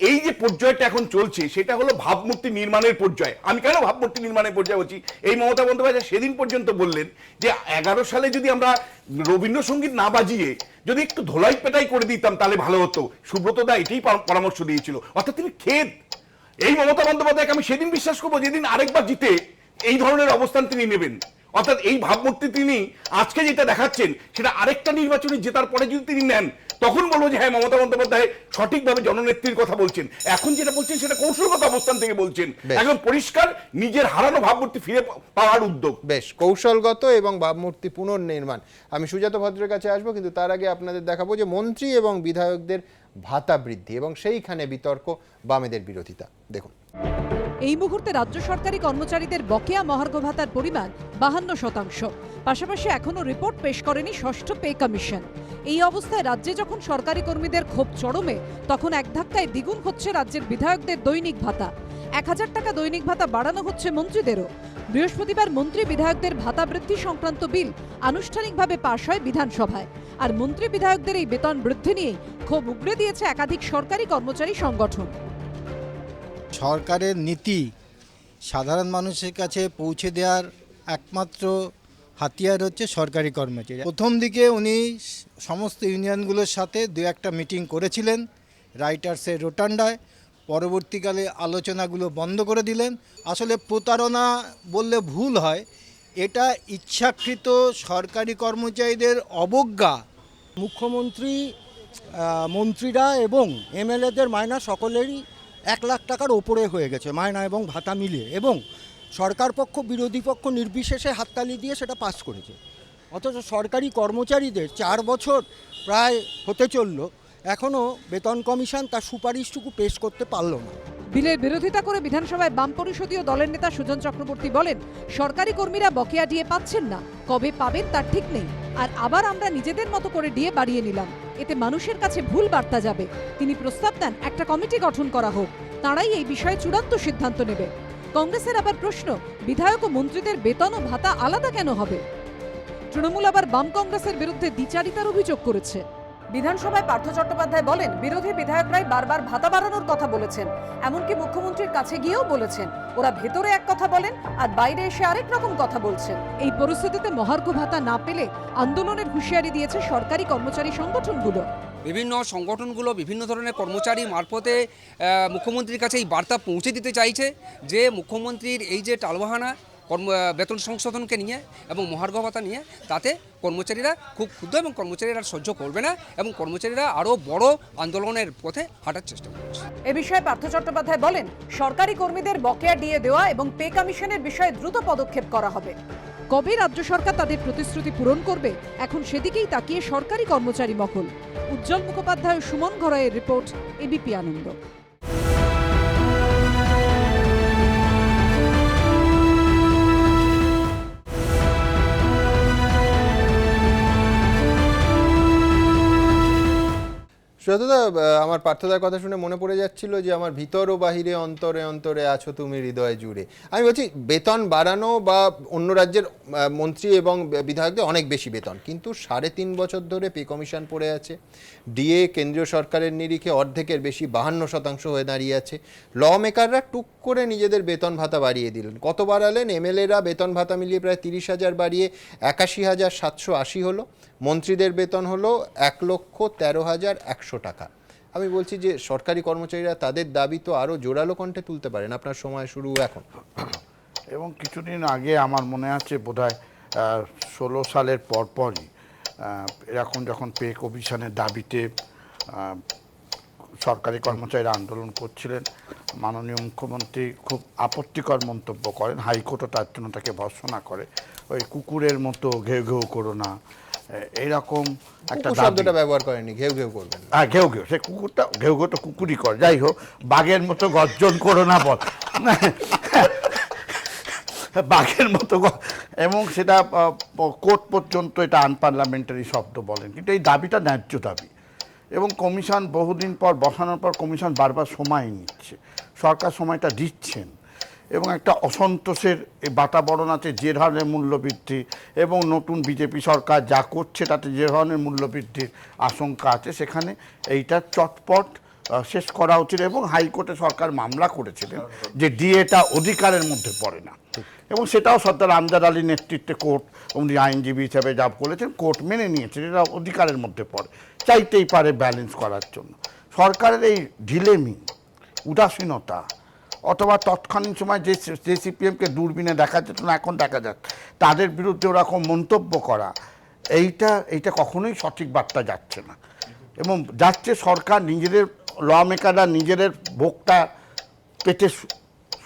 এই যে পর্যায়টা এখন চলছে, সেটা হলো ভাবমূর্তি নির্মাণের পর্যায়। আমি কেন ভাবমূর্তি নির্মাণের পর্যায়ে বলছি, এই মমতা বন্দ্যোপাধ্যায় সেদিন পর্যন্ত বললেন যে 11 সালে যদি আমরা রবীন্দ্রসঙ্গীত না বাজিয়ে যদি একটু ধোলাই পেটাই করে দিতাম তাহলে ভালো হতো। সুব্রত দা এটাই পরামর্শ দিয়েছিল। অর্থাৎ তিনি খেদ। এই মমতা বন্দ্যোপাধ্যায়কে আমি সেদিন বিশ্বাস করবো যেদিন আরেকবার জিতে এই ধরনের অবস্থান তিনি নেবেন। অর্থাৎ এই ভাবমূর্তি তিনি আজকে যেটা দেখাচ্ছেন, সেটা আরেকটা নির্বাচনে জেতার পরে যদি তিনি নেন, তখন বলবো যে হ্যাঁ, মমতা বন্দ্যোপাধ্যায় সঠিকভাবে জননেত্রীর কথা বলছেন। এখন যেটা বলছেন সেটা কৌশলগত অবস্থান থেকে বলছেন, একদম পরিষ্কার নিজের হারানো ভাবমূর্তি ফিরে পাওয়ার উদ্যোগ। বেশ কৌশলগত এবং ভাবমূর্তি পুনর্নির্মাণ। আমি সুজাত ভদ্রের কাছে আসবো, কিন্তু তার আগে আপনাদের দেখাবো যে মন্ত্রী এবং বিধায়কদের ভাতা বৃদ্ধি এবং সেইখানে বিতর্ক, বামেদের বিরোধিতা। দেখুন। এই মুহূর্তে রাজ্য সরকারি কর্মচারীদের বকেয়া মহার্ঘ ভাতার পরিমাণ 52%। পাশাপাশি এখনো রিপোর্ট পেশ করেনি ষষ্ঠ পে কমিশন। এই অবস্থায় রাজ্যে যখন সরকারি কর্মীদের ক্ষোভ চরমে, তখন এক ধাক্কায় দ্বিগুণ হচ্ছে রাজ্যের বিধায়কদের দৈনিক ভাতা। 1000 টাকা দৈনিক ভাতা বাড়ানো হচ্ছে মন্ত্রীদেরও। বৃহস্পতিবার মন্ত্রী বিধায়কদের ভাতা বৃদ্ধি সংক্রান্ত বিল আনুষ্ঠানিকভাবে পাশ হয় বিধানসভায়। আর মন্ত্রী বিধায়কদের এই বেতন বৃদ্ধি নিয়ে ক্ষোভ উগরে দিয়েছে একাধিক সরকারি কর্মচারী সংগঠন। সরকারের নীতি সাধারণ মানুষের কাছে পৌঁছে দেওয়ার একমাত্র হাতিয়ার হচ্ছে সরকারি কর্মচারী। প্রথম দিকে উনি সমস্ত ইউনিয়নগুলোর সাথে 2-1টা মিটিং করেছিলেন রাইটার্সের রোটান্ডায়, পরবর্তীকালে আলোচনাগুলো বন্ধ করে দিলেন। আসলে প্রতারণা বললে ভুল হয়, এটা ইচ্ছাকৃত সরকারি কর্মচারীদের অবজ্ঞা। মুখ্যমন্ত্রী, মন্ত্রীরা এবং এমএলএদের মায়না সকলেরই 1 লাখ টাকার ওপরে হয়ে গেছে, মায়না এবং ভাতা মিলিয়ে, এবং সরকার পক্ষ বিরোধী পক্ষ নির্বিশেষে হাততালি দিয়ে সেটা পাস করেছে। অথচ সরকারি কর্মচারীদের 4 বছর প্রায় হতে চলল, এখনও বেতন কমিশন তার সুপারিশটুকু পেশ করতে পারল না। বিলের বিরোধিতা করে বিধানসভায় বাম পরিষদীয় দলের নেতা সুজন চক্রবর্তী বলেন, সরকারি কর্মীরা বকেয়া ডিএ পাচ্ছেন না, কবে পাবেন তার ঠিক নেই। আর আবার আমরা নিজেদের মতো করে ডিএ বাড়িয়ে নিলাম, এতে মানুষের কাছে ভুল বার্তা যাবে। তিনি প্রস্তাব দেন একটা কমিটি গঠন করা হোক, তারাই এই বিষয়ে চূড়ান্ত সিদ্ধান্ত নেবে। কংগ্রেসের আবার প্রশ্ন, বিধায়ক ও মন্ত্রীদের বেতন ও ভাতা আলাদা কেন হবে? তৃণমূল আবার বাম কংগ্রেসের বিরুদ্ধে দ্বিচারিতার অভিযোগ করেছে। বিধানসভায় পার্থ চট্টোপাধ্যায় বলেন, বিরোধী বিধায়করাই বারবার ভাতা বাড়ানোর কথা বলেছেন, এমনকি মুখ্যমন্ত্রীর কাছে গিয়েও বলেছেন। ওরা ভেতরে এক কথা বলেন আর বাইরে এসে আরেক রকম কথা বলছেন। এই পরিস্থিতিতে মহার্ঘ ভাতা না পেলে আন্দোলনের হুঁশিয়ারি দিয়েছে সরকারি কর্মচারী সংগঠনগুলো। বিভিন্ন সংগঠনগুলো বিভিন্ন ধরনের কর্মচারী মারফতে মুখ্যমন্ত্রীর কাছে এই বার্তা পৌঁছে দিতে চাইছে যে মুখ্যমন্ত্রীর এই যে টালবাহানা বেতন সংশোধনকে নিয়ে এবং মহার্ঘ ভাতা নিয়ে, তাতে কর্মচারীরা খুব ক্ষুব্ধ এবং কর্মচারীরা সহ্য করবে না এবং কর্মচারীরা আরও বড় আন্দোলনের পথে হাঁটার চেষ্টা করছে। এ বিষয়ে পার্থ চট্টোপাধ্যায় বলেন, সরকারি কর্মীদের বকেয়া দিয়ে দেওয়া এবং পে কমিশনের বিষয়ে দ্রুত পদক্ষেপ করা হবে। কবে রাজ্য সরকার তাদের প্রতিশ্রুতি পূরণ করবে, এখন সেদিকেই তাকিয়ে সরকারি কর্মচারী মহল। উজ্জ্বল মুখোপাধ্যায়, সুমন ঘরাইয়ের রিপোর্ট, এবিপি আনন্দ। শ্রদ্ধা, আমার পার্থদার কথা শুনে মনে পড়ে যাচ্ছিল যে আমার ভিতর ও বাহিরে অন্তরে অন্তরে আছো তুমি হৃদয় জুড়ে। আমি বলছি, বেতন বাড়ানো বা অন্য রাজ্যের মন্ত্রী এবং বিধায়কদের অনেক বেশি বেতন, কিন্তু 3.5 বছর ধরে পে কমিশন পড়ে আছে। ডিএ কেন্দ্রীয় সরকারের নিরিখে অর্ধেকের বেশি 52% হয়ে দাঁড়িয়ে আছে। ল মেকাররা টুক করে নিজেদের বেতন ভাতা বাড়িয়ে দিলেন। কত বাড়ালেন? এমএলএরা বেতন ভাতা মিলিয়ে প্রায় 30,000 বাড়িয়ে 81,780 হলো। মন্ত্রীদের বেতন হলো 1,13,100 টাকা। আমি বলছি যে সরকারি কর্মচারীরা তাদের দাবি তো আরও জোরালো কণ্ঠে তুলতে পারেন। আপনার সময় শুরু এখন। এবং কিছুদিন আগে আমার মনে আছে বোধহয় 16 সালের পরপরই এরকম যখন পে কমিশনের দাবিতে সরকারি কর্মচারীরা আন্দোলন করছিলেন, মাননীয় মুখ্যমন্ত্রী খুব আপত্তিকর মন্তব্য করেন। হাইকোর্টও তার জন্য তাকে ভর্ৎসনা করে। ওই কুকুরের মতো ঘেউ ঘেউ করো না, এইরকম একটা শব্দটা ব্যবহার করেনি, ঘেউ ঘেউ করবেন। হ্যাঁ, ঘেউ ঘেউ, সে কুকুরটা ঘেউ ঘেউ তো কুকুরই করে, যাই হোক, বাঘের মতো গর্জন করো না বল, বাঘের মতো। এবং সেটা কোর্ট পর্যন্ত এটা আনপার্লামেন্টারি শব্দ বলেন, কিন্তু এই দাবিটা ন্যায্য দাবি। এবং কমিশন বহুদিন পর বসানোর পর কমিশন বারবার সময় নিচ্ছে, সরকার সময়টা দিচ্ছেন। এবং একটা অসন্তোষের বাতাবরণ আছে, যে ধরনের মূল্যবৃদ্ধি এবং নতুন বিজেপি সরকার যা করছে তাতে যে ধরনের মূল্যবৃদ্ধির আশঙ্কা আছে, সেখানে এইটা চটপট শেষ করা উচিত। এবং হাইকোর্টে সরকার মামলা করেছিলেন যে ডিএটা অধিকারের মধ্যে পড়ে না, এবং সেটাও সর্দার আমজাদ আলীর নেতৃত্বে কোর্ট, উনি আইনজীবী হিসাবে যা বলেছেন, কোর্ট মেনে নিয়েছে, এটা অধিকারের মধ্যে পড়ে, চাইতেই পারে ব্যালেন্স করার জন্য। সরকারের এই ঢিলেমি, উদাসীনতা, অথবা তৎক্ষণিক সময় যে সিপিএমকে দূরবীনে দেখা যেত না এখন দেখা যাচ্ছে, তাদের বিরুদ্ধে ওরকম মন্তব্য করা, এইটা কখনোই সঠিক বার্তা যাচ্ছে না। এবং যাচ্ছে সরকার নিজেদের ল মেকাররা নিজেদের ভোগটা পেতে,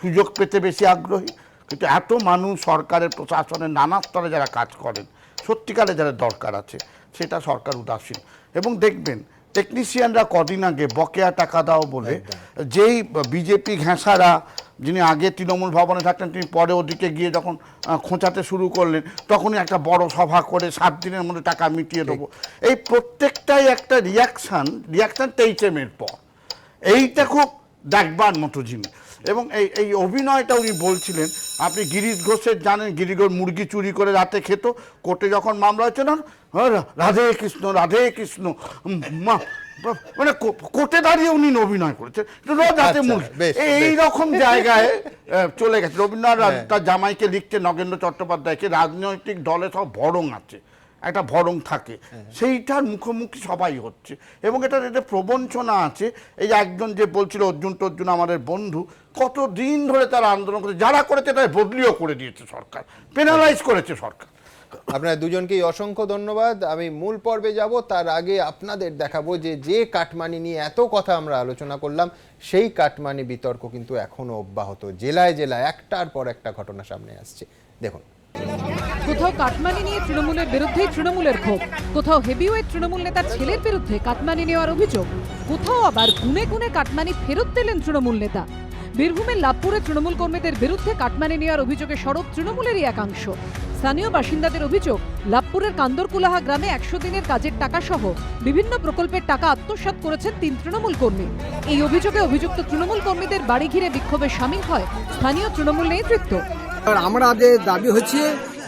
সুযোগ পেতে বেশি আগ্রহী, কিন্তু এত মানুষ সরকারের প্রশাসনের নানা স্তরে যারা কাজ করেন, সত্যিকারে যারা দরকার আছে, সেটা সরকার উদাসীন। এবং দেখবেন টেকনিশিয়ানরা কদিন আগে বকেয়া টাকা দাও বলে যেই বিজেপি ঘেঁষারা, যিনি আগে তৃণমূল ভবনে থাকতেন, তিনি পরে ওদিকে গিয়ে যখন খোঁচাতে শুরু করলেন, তখনই একটা বড় সভা করে 7 দিনের মধ্যে টাকা মিটিয়ে দেবো। এই প্রত্যেকটাই একটা রিয়াকশান 23 মের পর। এইটা খুব দেখবার মতো জিনিস। এবং এই অভিনয়টা উনি বলছিলেন, আপনি গিরিশ ঘোষের জানেন, গিরিশ ঘোষ মুরগি চুরি করে রাতে খেত, কোর্টে যখন মামলা হচ্ছে না, রাধে কৃষ্ণ রাধে কৃষ্ণ, মানে কোর্টে দাঁড়িয়ে উনি অভিনয় করেছেন, রোজ রাতে মুরগি, এইরকম জায়গায় চলে গেছে। রবীন্দ্রনাথ তার জামাইকে লিখছে, নগেন্দ্র চট্টোপাধ্যায়কে, রাজনৈতিক দলে সব ভরং আছে, একটা ভরং থাকে, সেইটার মুখোমুখি সবাই হচ্ছে। এবং এটা প্রবঞ্চনা আছে। এই একজন যে বলছিল অর্জুন আমাদের বন্ধু, কতদিন ধরে তারা আন্দোলন করেছে, যারা করেছে তারা বদলিও করে দিয়েছে সরকার, পেনালাইজ করেছে সরকার। আপনার দুজনকেই অসংখ্য ধন্যবাদ। আমি মূল পর্বে যাব, তার আগে আপনাদের দেখাবো যে কাটমানি নিয়ে এত কথা আমরা আলোচনা করলাম, সেই কাটমানি বিতর্ক কিন্তু এখনো অব্যাহত। জেলায় জেলায় একটার পর একটা ঘটনা সামনে আসছে, দেখুন। কোথাও কাটমানি নিয়ে তৃণমূলের বিরুদ্ধেই তৃণমূলের ক্ষোভ, কোথাও হেভিওয়েট তৃণমূল নেতার ছেলের বিরুদ্ধে কাটমানি নেওয়ার অভিযোগ, কোথাও আবার গুনে গুনে কাটমানি ফেরত দিলেন তৃণমূল নেতা। বীরভূমের লাভপুরে তৃণমূল কর্মীদের বিরুদ্ধে কাটমানি নেওয়ার অভিযোগে সরব তৃণমূলেরই একাংশ। স্থানীয় বাসিন্দাদের অভিযোগ, লাভপুরের কান্দরকুলাহা গ্রামে 100 দিনের কাজের টাকা সহ বিভিন্ন প্রকল্পের টাকা আত্মসাৎ করেছেন 3 তৃণমূল কর্মী। এই অভিযোগে অভিযুক্ত তৃণমূল কর্মীদের বাড়ি ঘিরে বিক্ষোভে সামিল হয় স্থানীয় তৃণমূল নেতৃত্ব। আমাদের দাবি হচ্ছে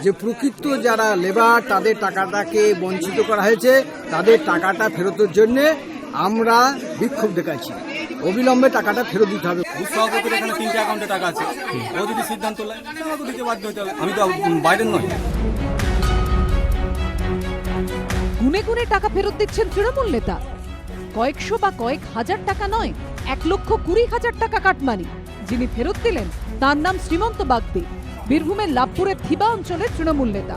যে প্রকৃত যারা লেবার তাদের টাকাটাকে বঞ্চিত করা হয়েছে, তাদের টাকাটা ফেরতের জন্য আমরা বিক্ষোভ দেখাচ্ছি। অবিলম্বে টাকাটা ফেরত দিতে হবে। সভাপতির এখানে 3টে অ্যাকাউন্টে টাকা আছে, ও যদি সিদ্ধান্ত নেয় আমাকে দিতে বাধ্য হতে হবে, আমি তো বাইরের নয়। গুনে গুনে টাকা ফেরত দিচ্ছেন তৃণমূল নেতা। কয়েকশো বা কয়েক হাজার টাকা নয়, 1,20,000 টাকা কাটমানি। যিনি ফেরত দিলেন তার নাম শ্রীমন্ত বাগদি, বীরভূমের লাভপুরের থিবা অঞ্চলের তৃণমূল নেতা।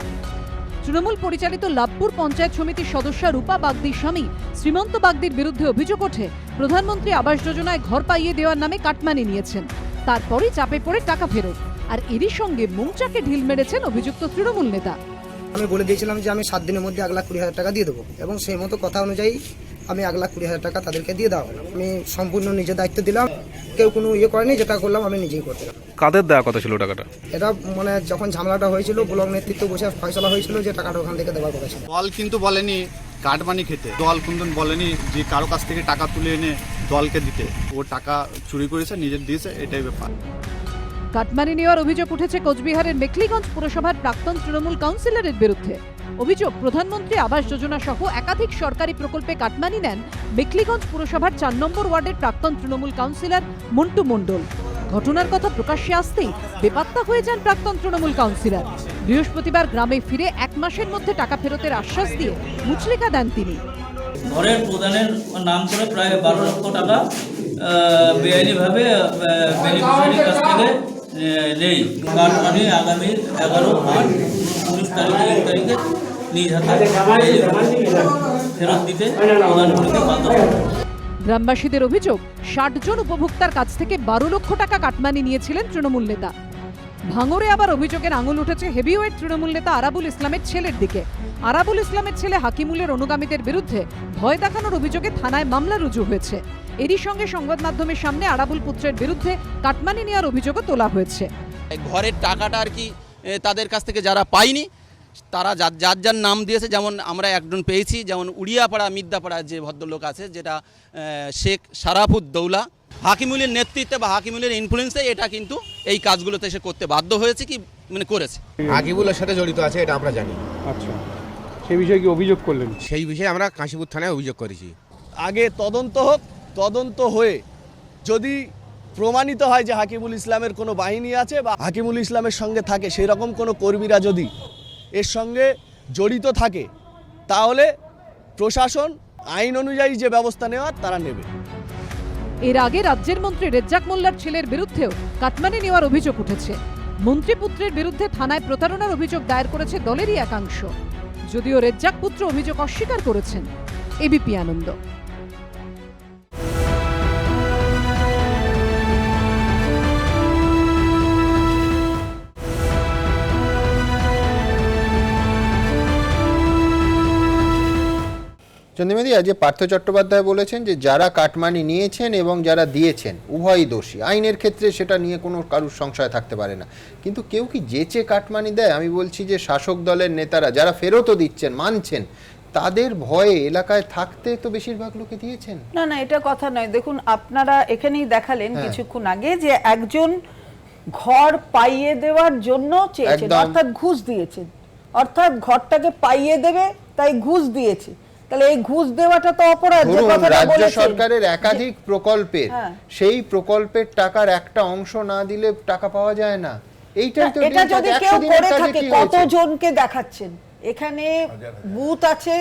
তৃণমূল পরিচালিত লাভপুর পঞ্চায়েত সমিতির সদস্যা রূপা বাগদির স্বামী শ্রীমন্ত বাগদির বিরুদ্ধে অভিযোগ ওঠে প্রধানমন্ত্রী আবাস যোজনায় ঘর পাইয়ে দেওয়ার নামে কাটমানি নিয়েছেন, তারপরই চাপে পড়ে টাকা ফেরত। আর এরই সঙ্গে মুংচাকে ঢিল মেরেছেন অভিযুক্ত তৃণমূল নেতা। আমি বলে দিয়েছিলাম যে আমি 7 দিনের মধ্যে 1,20,000 টাকা দিয়ে দেবো, এবং সেই মতো কথা অনুযায়ী আমি 1,20,000 টাকা তাদেরকে দিয়ে দেওয়া হলো। আমি সম্পূর্ণ নিজের দায়িত্ব দিলাম, কেউ কোনো করেনি, যেটা করলাম আমি নিজেই করতে। কাদের দেওয়া কথা ছিল টাকাটা? এটা মানে যখন ঝামেলাটা হয়েছিল ব্লক নেতৃত্ব বসে ফয়সলা হয়েছিল যে টাকাটা ওখান থেকে দেওয়ার কথা ছিল। দল কিন্তু বলেনি কাটমানি খেতে, দল কিন্তু বলেনি যে কারো কাছ থেকে টাকা তুলে এনে দলকে দিতে। ও টাকা চুরি করেছে, নিজের দিয়েছে, এটাই ব্যাপার। কাটমানি নেওয়ার অভিযোগ উঠেছে কোচবিহারের মেখলিগঞ্জ পুরসভার প্রাক্তন তৃণমূল কাউন্সিলরের বিরুদ্ধে। অভিযোগ, প্রধানমন্ত্রী আবাস যোজনা সহ একাধিক সরকারি প্রকল্পে কাটমানি নেন মেখলিগঞ্জ পুরসভার 4 নম্বর ওয়ার্ডের প্রাক্তন তৃণমূল কাউন্সিলর মন্টু মণ্ডল। ঘটনার কথা প্রকাশ্যে আসতেই বেপাত্তা হয়ে যান প্রাক্তন তৃণমূল কাউন্সিলর। বৃহস্পতিবার গ্রামে ফিরে 1 মাসের মধ্যে টাকা ফেরতের আশ্বাস দিয়ে মুচলেখা দেন তিনি। ঘরের প্রধানের নাম করে প্রায় 12 লক্ষ টাকা বেআইনিভাবে বেনিফিশিয়ারির কাছ থেকে নেই। কাটমানি আগামী 11/8/19 তারিখে নিজ হাতে ফেরত দিতে প্রধানমন্ত্রীকে বাধ্য করেন। গ্রামবাসীদের অভিযোগ, 60 জন উপভোক্তার কাছ থেকে 12 লক্ষ টাকা কাটমানি নিয়েছিলেন তৃণমূল নেতা। ভাঙড়ে আবার অভিযোগের আঙুল উঠেছে হেভিওয়েট তৃণমূল নেতা আরাবুল ইসলামের ছেলের দিকে। আরাবুল ইসলামের ছেলে হাকিমুলের অনুগামীদের বিরুদ্ধে ভয় দেখানোর অভিযোগে থানায় মামলা রুজু হয়েছে। এরই সঙ্গে সংবাদ মাধ্যমের সামনে আরাবুল পুত্রের বিরুদ্ধে কাটমানি নেওয়ার অভিযোগও তোলা হয়েছে। ঘরের টাকাটা আর কি তাদের কাছ থেকে যারা পায়নি তারা যার যার নাম দিয়েছে, যেমন আমরা একজন পেয়েছি, যেমন উড়িয়াপাড়া মিদ্যাপাড়া যে ভদ্রলোক আছে, যেটা শেখ সারাফুদ্দৌলা, হাকিমুলের নেতৃত্বে বা হাকিমুলের ইনফ্লুয়েন্সে এটা কিন্তু এই কাজগুলোতে সে করতে বাধ্য হয়েছে কি মানে করেছে। হাকিমুলের সাথে জড়িত আছে এটা আমরা জানি। আচ্ছা, সেই বিষয়ে কি অভিযোগ করলেন? সেই বিষয়ে আমরা কাশীপুর থানায় অভিযোগ করেছি। আগে তদন্ত হোক, তদন্ত হয়ে যদি প্রমাণিত হয় যে হাকিমুল ইসলামের কোনো বাহিনী আছে বা হাকিমুল ইসলামের সঙ্গে থাকে সেই রকম কোনো কর্মীরা যদি এর সঙ্গে জড়িত থাকে, তাহলে প্রশাসন আইন অনুযায়ী যে ব্যবস্থা নেওয়ার তারা নেবে। এর আগে রাজ্যের মন্ত্রী রেজ্জাক মোল্লার ছেলের বিরুদ্ধেও কাটমানি নেওয়ার অভিযোগ উঠেছে। মন্ত্রীপুত্রের বিরুদ্ধে থানায় প্রতারণার অভিযোগ দায়ের করেছে দলেরই একাংশ, যদিও রেজ্জাক পুত্র অভিযোগ অস্বীকার করেছেন। এবিপি আনন্দ। চন্দ্রিমাদি, আজ পার্থ চট্টোপাধ্যায় বলেছেন যে যারা কাটমানি নিয়েছেন এবং যারা দিয়েছেন উভয়ই দোষী। আইনের ক্ষেত্রে সেটা নিয়ে কোনো কারুর সংশয় থাকতে পারে না, কিন্তু কেউ কি যেচে কাটমানি দেয়? আমি বলছি যে শাসক দলের নেতারা যারা ফেরতও দিচ্ছেন, মানছেন, তাদের ভয়ে এলাকায় থাকতে তো বেশিরভাগ লোকে দিয়েছেন। না না, এটা কথা নয়। দেখুন, আপনারা এখানেই দেখালেন কিছুক্ষণ আগে যে একজন ঘর পাইয়ে দেওয়ার জন্য চেয়েছেন, অর্থাৎ ঘুষ দিয়েছেন, অর্থাৎ ঘরটাকে পাইয়ে দেবে তাই ঘুষ দিয়েছে। তাহলে এই ঘুষ দেওয়াটা তো অপরাধ। যে কথাটা রাজ্য বলেছেন সরকারের একাধিক প্রকল্পের সেই প্রকল্পের টাকার একটা অংশ না দিলে টাকা পাওয়া যায় না। এইটাই তো এটা যদি কেউ করে থাকে, কতজনকে দেখাচ্ছেন? এখানে বুথ আছে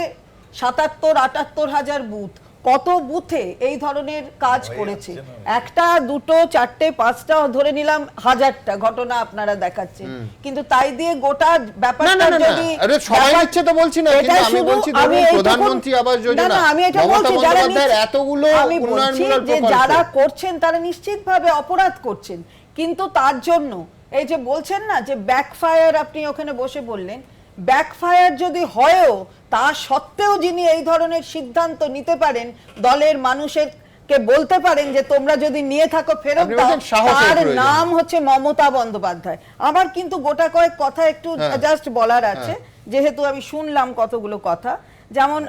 77-78 হাজার বুথ। কত বুথে এই ধরনের কাজ করেছে? একটা, দুটো, চারটে, পাঁচটা, ধরে নিলাম 1000টা ঘটনা আপনারা দেখাচ্ছেন, কিন্তু তাই দিয়ে গোটা ব্যাপারটা যদি সবাই নিচ্ছে তো বলছি না, কিন্তু আমি বলছি প্রধানমন্ত্রী আবাস যোজনা, আমি এটা বলছি যারা এতগুলো উন্নয়নমূলক প্রকল্প যারা করছেন তারা নিশ্চিতভাবে অপরাধ করছেন, কিন্তু তার জন্য এই যে বলছেন না যে ব্যাকফায়ার, আপনি ওখানে বসে বললেন ব্যাকফায়ার যদি হয়ও, তা সত্ত্বেও যিনি এই ধরনের সিদ্ধান্ত নিতে পারেন, দলের মানুষকে বলতে পারেন যে তোমরা যদি নিয়ে থাকো ফেরত দাও, তার নাম হচ্ছে মমতা বন্দ্যোপাধ্যায়। আমার কিন্তু গোটা কয়েক কথা একটু জাস্ট বলার আছে, যেহেতু আমি শুনলাম কতগুলো কথা। যেমন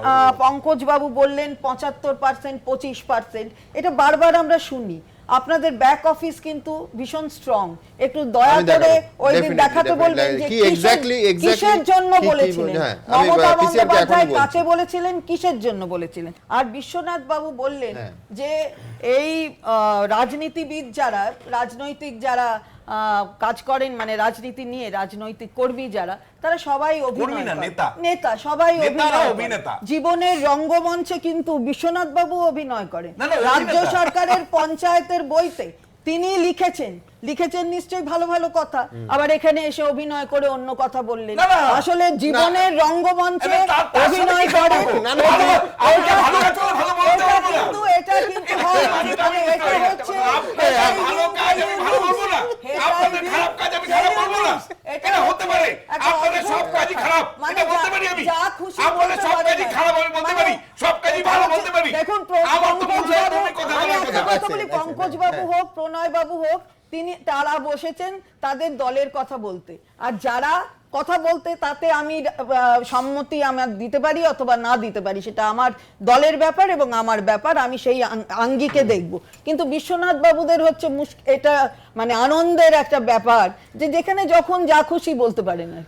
পঙ্কজ বাবু বললেন 75%, 25%, এটা বারবার আমরা শুনি। আপনাদের ব্যাক অফিস কিন্তু ভীষণ স্ট্রং, একটু দয়া করে ওই দিন দেখাতে বলবেন যে কিসের জন্য বলেছিলেন, মমতা বন্দ্যোপাধ্যায় কাকে বলেছিলেন, কিসের জন্য বলেছিলেন। আর বিশ্বনাথ বাবু বললেন যে এই রাজনীতিবিদ যারা, রাজনৈতিক যারা কাজ করেন, মানে রাজনীতি নিয়ে রাজনৈতিক কর্মী যারা, তারা সবাই নেতা, সবাই অভিনেতা। জীবনের রঙ্গমঞ্চে কিন্তু বিশ্বনাথ বাবু অভিনয় করেন। রাজ্য সরকারের পঞ্চায়েতের বইতে তিনি লিখেছেন নিশ্চয়ই ভালো ভালো কথা, আবার এখানে এসে অভিনয় করে অন্য কথা বললেন। আসলে জীবনের রঙ্গমঞ্চে অভিনয় করেন, কিন্তু এটা কিন্তু হয়, মানে এটা হচ্ছে পঙ্কজ বাবু হোক, প্রণয় বাবু হোক, তারা বসেছেন তাদের দলের কথা বলতে, আর যারা কথা বলতে তাতে আমি সম্মতি আমার দিতে পারি অথবা না দিতে পারি, সেটা আমার দলের ব্যাপার এবং আমার ব্যাপার, আমি সেই আঙ্গিকে দেখব। কিন্তু বিশ্বনাথ বাবুদের হচ্ছে এটা মানে আনন্দের একটা ব্যাপার যে যেখানে যখন যা খুশি বলতে পারেন আর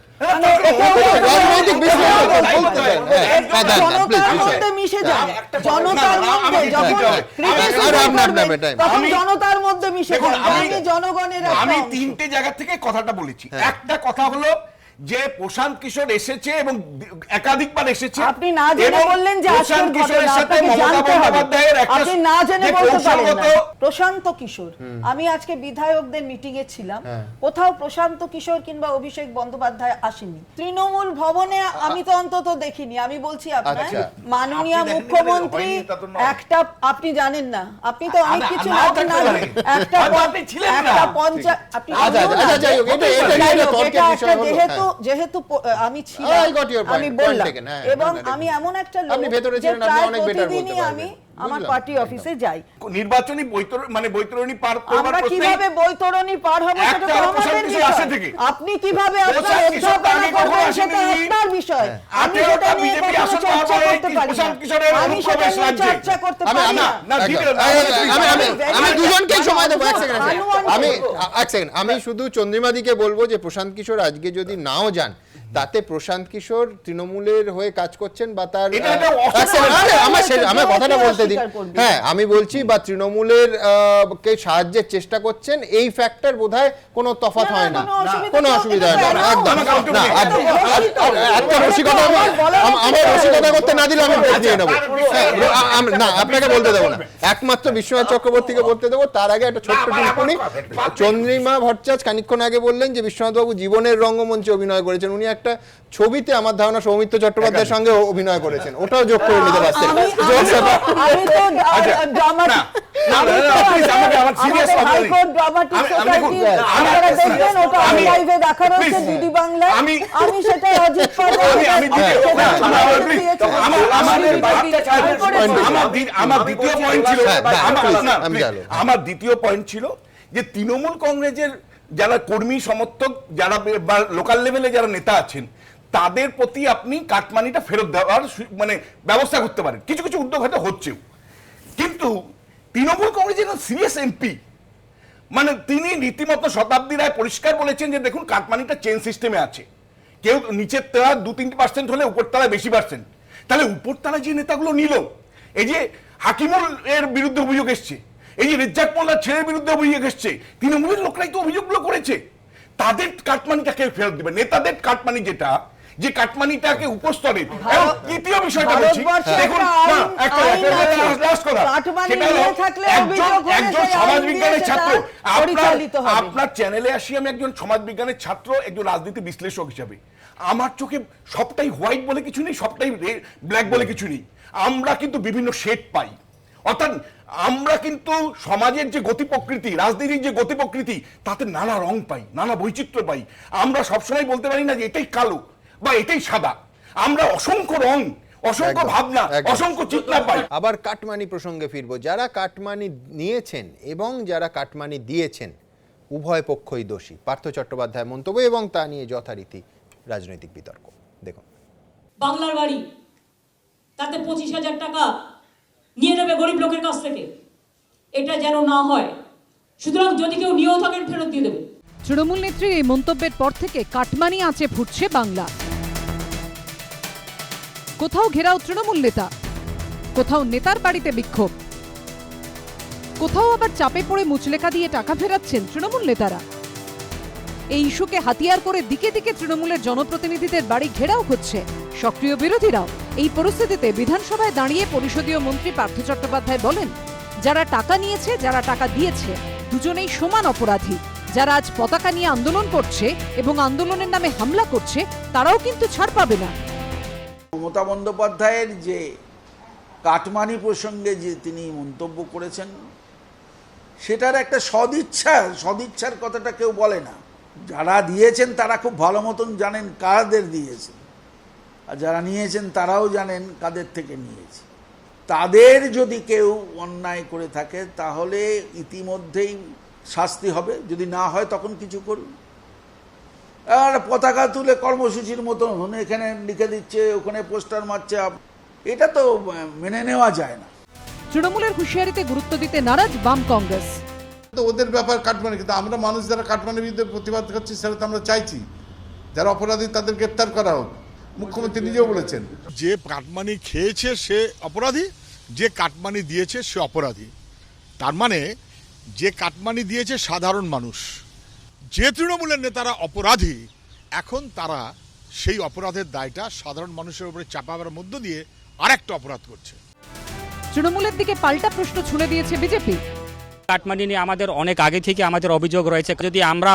জনতার মধ্যে মিশে যান, জনতার মধ্যে যখন জনতার মধ্যে মিশে যান। আমি জনগণের, আমি তিনটে জায়গা থেকে কথাটা বলেছি। একটা কথা হলো যে প্রশান্ত কিশোর এসেছে এবং একাধিকবার এসেছে, আপনি না জেনে বললেন যে প্রশান্ত কিশোরের সাথে মমতা বন্দ্যোপাধ্যায়ের একটা, আপনি না জেনে বলতে পারেন না। প্রশান্ত কিশোর, আমি আজকে বিধায়কদের মিটিং এ ছিলাম, কোথাও প্রশান্ত কিশোর কিংবা অভিষেক বন্দ্যোপাধ্যায় আসেনি। তৃণমূল ভবনে আমি তো অন্তত দেখিনি। আমি বলছি আপনার মাননীয় মুখ্যমন্ত্রী একটা, আপনি জানেন না, আপনি তো অনেক কিছু যেহেতু আমি ছিলাম, আমি বললাম, এবং আমি এমন একটা লোক যে প্রায় প্রতিদিনই আমি আমার পার্টি অফিসে যাই। নির্বাচনী বৈতরণী পার আমরা কিভাবে বৈতরণী পার হবে সেটা তো আমাদের বিষয়। আপনি কিভাবে আপনার অধ্যাপনা করবেন সেটা আপনার বিষয়। আমি সেটা নিয়ে কোনো চর্চা করতে পারি না, আমি সেটা নিয়ে চর্চা করতে পারি না। আমি দুজনকে সময় দেবো, এক সেকেন্ড। আমি শুধু চন্দ্রিমাদিকে বলবো যে প্রশান্ত কিশোর আজকে যদি নাও যান, তাতে প্রশান্ত কিশোর তৃণমূলের হয়ে কাজ করছেন বা তার, আমার কথাটা বলতে দিন। হ্যাঁ, আমি বলছি বা তৃণমূলের কে সাহায্যের চেষ্টা করছেন, এই ফ্যাক্টর বোধহয় কোনো তফাৎ হয় না, কোনো অসুবিধা হয় না, একদম না। একটা রসিকতা আমার রসিকতা করতে না দিলে আমি ভোট দিয়ে নেবো না, আপনাকে বলতে দেবো না, একমাত্র বিশ্বনাথ চক্রবর্তীকে বলতে দেবো। তার আগে একটা ছোট্ট টিপ্পণি, চন্দ্রিমা ভট্টাচার্য খানিকক্ষণ আগে বললেন যে বিশ্বনাথ বাবু জীবনের রঙ্গমঞ্চে অভিনয় করেছেন। উনি একটা ছবিতে আমার ধারণা সৌমিত্র চট্টোপাধ্যায়ের সঙ্গে অভিনয় করেছেন, ওটাও যোগ করে নিতে পারছেন। আমার দ্বিতীয় পয়েন্ট ছিল যে তৃণমূল কংগ্রেসের যারা কর্মী সমর্থক, যারা লোকাল লেভেলে যারা নেতা আছেন, তাদের প্রতি আপনি কাটমানিটা ফেরত দেওয়ার মানে ব্যবস্থা করতে পারেন। কিছু কিছু উদ্যোগ হয়তো হচ্ছেও, কিন্তু তৃণমূল কংগ্রেসের সিরিয়াস এমপি, মানে তিনি রীতিমতো শতাব্দী রায় পরিষ্কার বলেছেন যে দেখুন কাটমানিটা চেন সিস্টেমে আছে, কেউ নিচের তলায় 2-3% হলে উপর তলায় বেশি পার্সেন্ট। তাহলে উপর তলায় যে নেতাগুলো নিল, এই যে হাকিমুল এর বিরুদ্ধে অভিযোগ এসছে, এই যে রেজ্জাক মোল্লার ছেলের বিরুদ্ধে অভিযোগ এসছে, তৃণমূলের লোকরাই তো অভিযোগগুলো করেছে। তাদের কাটমানিটাকে ফেরত দিবে, নেতাদের কাটমানি যেটা, যে কাটমানিটাকে উপস্তরে। তৃতীয় বিষয়টা বলছি, দেখুন একজন সমাজবিজ্ঞানের ছাত্র, আপনার চ্যানেলে আসি আমি একজন সমাজবিজ্ঞানের ছাত্র, একজন রাজনীতি বিশ্লেষক হিসাবে, আমার চোখে সবটাই হোয়াইট বলে কিছু নেই, সবটাই ব্ল্যাক বলে কিছু নেই। আমরা কিন্তু বিভিন্ন শেড পাই, অর্থাৎ আমরা কিন্তু সমাজের যে গতি প্রকৃতি, রাজনীতির যে গতি প্রকৃতি, তাতে নানা রং পাই, নানা বৈচিত্র্য পাই। আমরা সবসময় বলতে পারি না যে এটাই কালো বা এটাই সাদা, আমরা অসংখ্য রং, অসংখ্য ভাবনা, অসংখ্য চিন্তা পাই। আবার কাটমানি প্রসঙ্গে ফিরবো। যারা কাটমানি নিয়েছেন এবং যারা কাটমানি দিয়েছেন, উভয় পক্ষই দোষী, পার্থ চট্টোপাধ্যায় মন্তব্য, এবং তা নিয়ে যথারীতি রাজনৈতিক বিতর্ক। দেখুন, বাংলার বাড়ি, তাতে 25,000 টাকা নিয়ে নেবে গরিব লোকের কাছ থেকে, এটা যেন না হয় সুতরাং যদি কেউ নিয়েও থাকেন ফেরত দিয়ে দেবেন। তৃণমূল নেত্রীর এই মন্তব্যের পর থেকে কাটমানি আঁচে ফুটছে বাংলা। কোথাও ঘেরাও তৃণমূল নেতা, কোথাও নেতার বাড়িতে বিক্ষোভ, কোথাও আবার চাপে পড়ে মুচলেখা দিয়ে টাকা ফেরাচ্ছেন তৃণমূল নেতারা। এই ইস্যুকে হাতিয়ার করে দিকে দিকে তৃণমূলের জনপ্রতিনিধিদের বাড়ি ঘেরাও হচ্ছে সক্রিয় বিরোধীরাও। এই পরিস্থিতিতে বিধানসভায় দাঁড়িয়ে পরিষদীয় মন্ত্রী পার্থ চট্টোপাধ্যায় বলেন, যারা টাকা নিয়েছে যারা টাকা দিয়েছে দুজনেই সমান অপরাধী। যারা আজ পতাকা নিয়ে আন্দোলন করছে এবং আন্দোলনের নামে হামলা করছে তারাও কিন্তু ছাড় পাবে না। মমতা বন্দ্যোপাধ্যায়ের যে কাটমানি প্রসঙ্গে যে তিনি মন্তব্য করেছেন, সেটার একটা সদিচ্ছার কথাটা কেউ বলে না। যারা দিয়েছেন তারা খুব ভালো মতন জানেন কাদের দিয়েছেন, আর যারা নিয়েছেন তারাও জানেন কাদের থেকে নিয়েছে। তাদের যদি কেউ অন্যায় করে থাকে তাহলে ইতিমধ্যেই শাস্তি হবে, যদি না হয় তখন কিছু করুন। আর পতাকা তুলে কর্মসূচির মতন এখানে লিখে দিচ্ছে, ওখানে পোস্টার মারছে, এটা তো মেনে নেওয়া যায় না। তৃণমূলের হুঁশিয়ারিতে গুরুত্ব দিতে নারাজ বাম কংগ্রেস। ওদের ব্যাপার কাটমানি, কিন্তু আমরা মানুষ যারা কাটমানির বিরুদ্ধে প্রতিবাদ করছি সেটা তো আমরা চাইছি যারা অপরাধী তাদের গ্রেপ্তার করা হোক। মুখ্যমন্ত্রী নিজেও বলেছেন যে কাটমানি খেয়েছে সে অপরাধী, যে কাটমানি দিয়েছে সে অপরাধী। তার মানে যে কাটমানি দিয়েছে সাধারণ মানুষ, যে তৃণমূলের নেতারা অপরাধী, এখন তারা সেই অপরাধের দায়টা সাধারণ মানুষের উপরে চাপাবার মধ্য দিয়ে আরেকটা অপরাধ করছে। তৃণমূলের দিকে পাল্টা প্রশ্ন ছুড়ে দিয়েছে বিজেপি। কাটমানি নিয়ে আমাদের অনেক আগে থেকে আমাদের অভিযোগ রয়েছে, যদি আমরা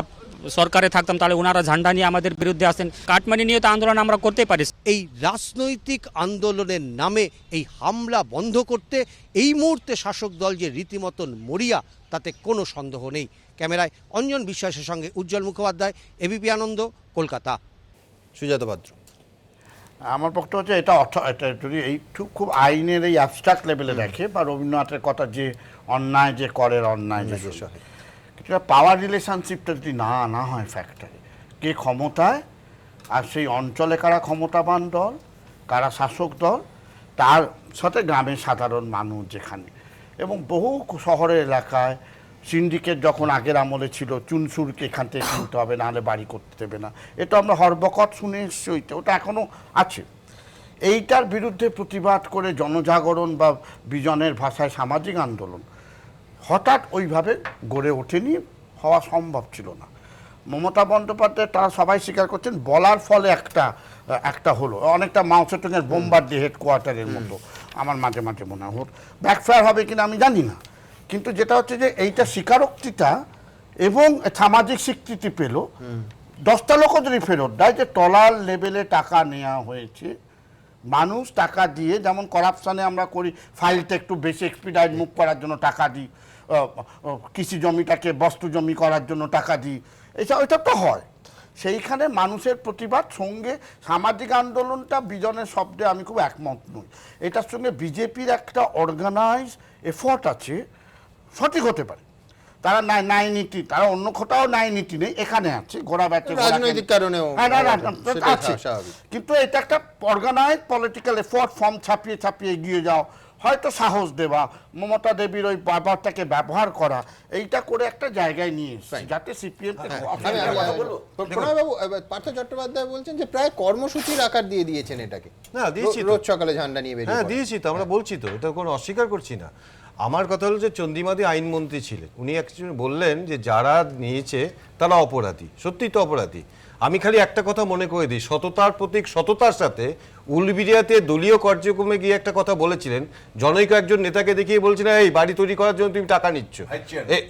সরকারে থাকতাম তাহলে ওনারা ঝান্ডা নিয়ে আমাদের বিরুদ্ধে আসেন। কাটমানি নিয়ে তো আন্দোলন আমরা করতে পারি। এই রাজনৈতিক আন্দোলনের নামে এই হামলা বন্ধ করতে এই মুহূর্তে শাসক দল যে রীতিমতন মরিয়া তাতে কোনো সন্দেহ নেই। ক্যামেরায় অঞ্জন বিশ্বাসের সঙ্গে উজ্জ্বল মুখোপাধ্যায়, এবিপি আনন্দ, কলকাতা। সুজাত ভদ্র। আমার বক্তব্য হচ্ছে এটা যদি এই খুব আইনের এই অ্যাবস্ট্রাক্ট লেভেলে দেখে, বা রবীন্দ্রনাথের কথা যে অন্যায় যে করের অন্যায় যে কিন্তু পাওয়ার রিলেশনশিপটা যদি না হয় ফ্যাক্টরে, কে ক্ষমতায় আর সেই অঞ্চলে কারা ক্ষমতাবান দল, কারা শাসক দল, তার সাথে গ্রামের সাধারণ মানুষ যেখানে, এবং বহু শহরের এলাকায় সিন্ডিকেট যখন আগের আমলে ছিল, চুনসুরকে এখান থেকে কিনতে হবে, নাহলে বাড়ি করতে দেবে না, এটা আমরা হরবকট শুনে এসছি, ওটা এখনও আছে। এইটার বিরুদ্ধে প্রতিবাদ করে জনজাগরণ বা বিজনের ভাষায় সামাজিক আন্দোলন হঠাৎ ওইভাবে গড়ে ওঠেনি, হওয়া সম্ভব ছিল না। মমতা বন্দ্যোপাধ্যায় তারা সবাই স্বীকার করছেন বলার ফলে একটা হলো, অনেকটা মাওসেটুংয়ের বোমবার্দি হেডকোয়ার্টারের মতো আমার মাঝে মাঝে মনে হয়। ব্যাকফায়ার হবে কিনা আমি জানি না, কিন্তু যেটা হচ্ছে যে এইটা স্বীকারোক্তিটা এবং সামাজিক স্বীকৃতি পেল। 10টা লোকও যদি ফেরত দেয় যে তলার লেভেলে টাকা নেওয়া হয়েছে, মানুষ টাকা দিয়ে, যেমন করাপশানে আমরা করি, ফাইলটা একটু বেশি এক্সপিডাইট মুভ করার জন্য টাকা দিই, কৃষি জমিটাকে বস্তু জমি করার জন্য টাকা দিই, এটা তো হয়। সেইখানে মানুষের প্রতিবাদ সঙ্গে সামাজিক আন্দোলনটা বিজনের শব্দে আমি খুব একমত নই। এটার সঙ্গে বিজেপির একটা অর্গানাইজ এফর্ট আছে, সঠিক হতে পারে। তারা ন্যায় নীতি, তারা অন্য কোথাও ন্যায় নীতি নেই, এখানে আছে ঘোড়া ব্যাচে রাজনৈতিক কারণেও আছে, কিন্তু এটা একটা অর্গানাইজ পলিটিক্যাল এফর্ট, ফর্ম ছাপিয়ে এগিয়ে যাও, হয়তো সাহস দেওয়া, মমতা দেবীর ওই ব্যাপারটাকে ব্যবহার করা, এইটা করে একটা জায়গায় নিয়ে এসেছে যাতে সিপিএম। প্রণয়বাবু, পার্থ চট্টোপাধ্যায় বলছেন যে প্রায় কর্মসূচির আকার দিয়ে দিয়েছেন এটাকে। না দিয়েছি, রোজ সকালে ঝান্ডা নিয়ে বেরিয়ে। হ্যাঁ দিয়েছি তো, আমরা বলছি তো, এটা কোনো অস্বীকার করছি না। আমার কথা হলো যে চন্দ্রিমাদি আইনমন্ত্রী ছিলেন, উনি একজন বললেন যে যারা নিয়েছে তারা অপরাধী, সত্যিই তো অপরাধী। আমি খালি একটা কথা মনে করে দিই, সততার প্রতীক সততার সাথে উলবেড়িয়াতে দলীয় কার্যক্রমে গিয়ে একটা কথা বলেছিলেন, জনৈক একজন নেতাকে দেখিয়ে বলছিলেন এই বাড়ি তৈরি করার জন্য তুমি টাকা নিচ্ছ,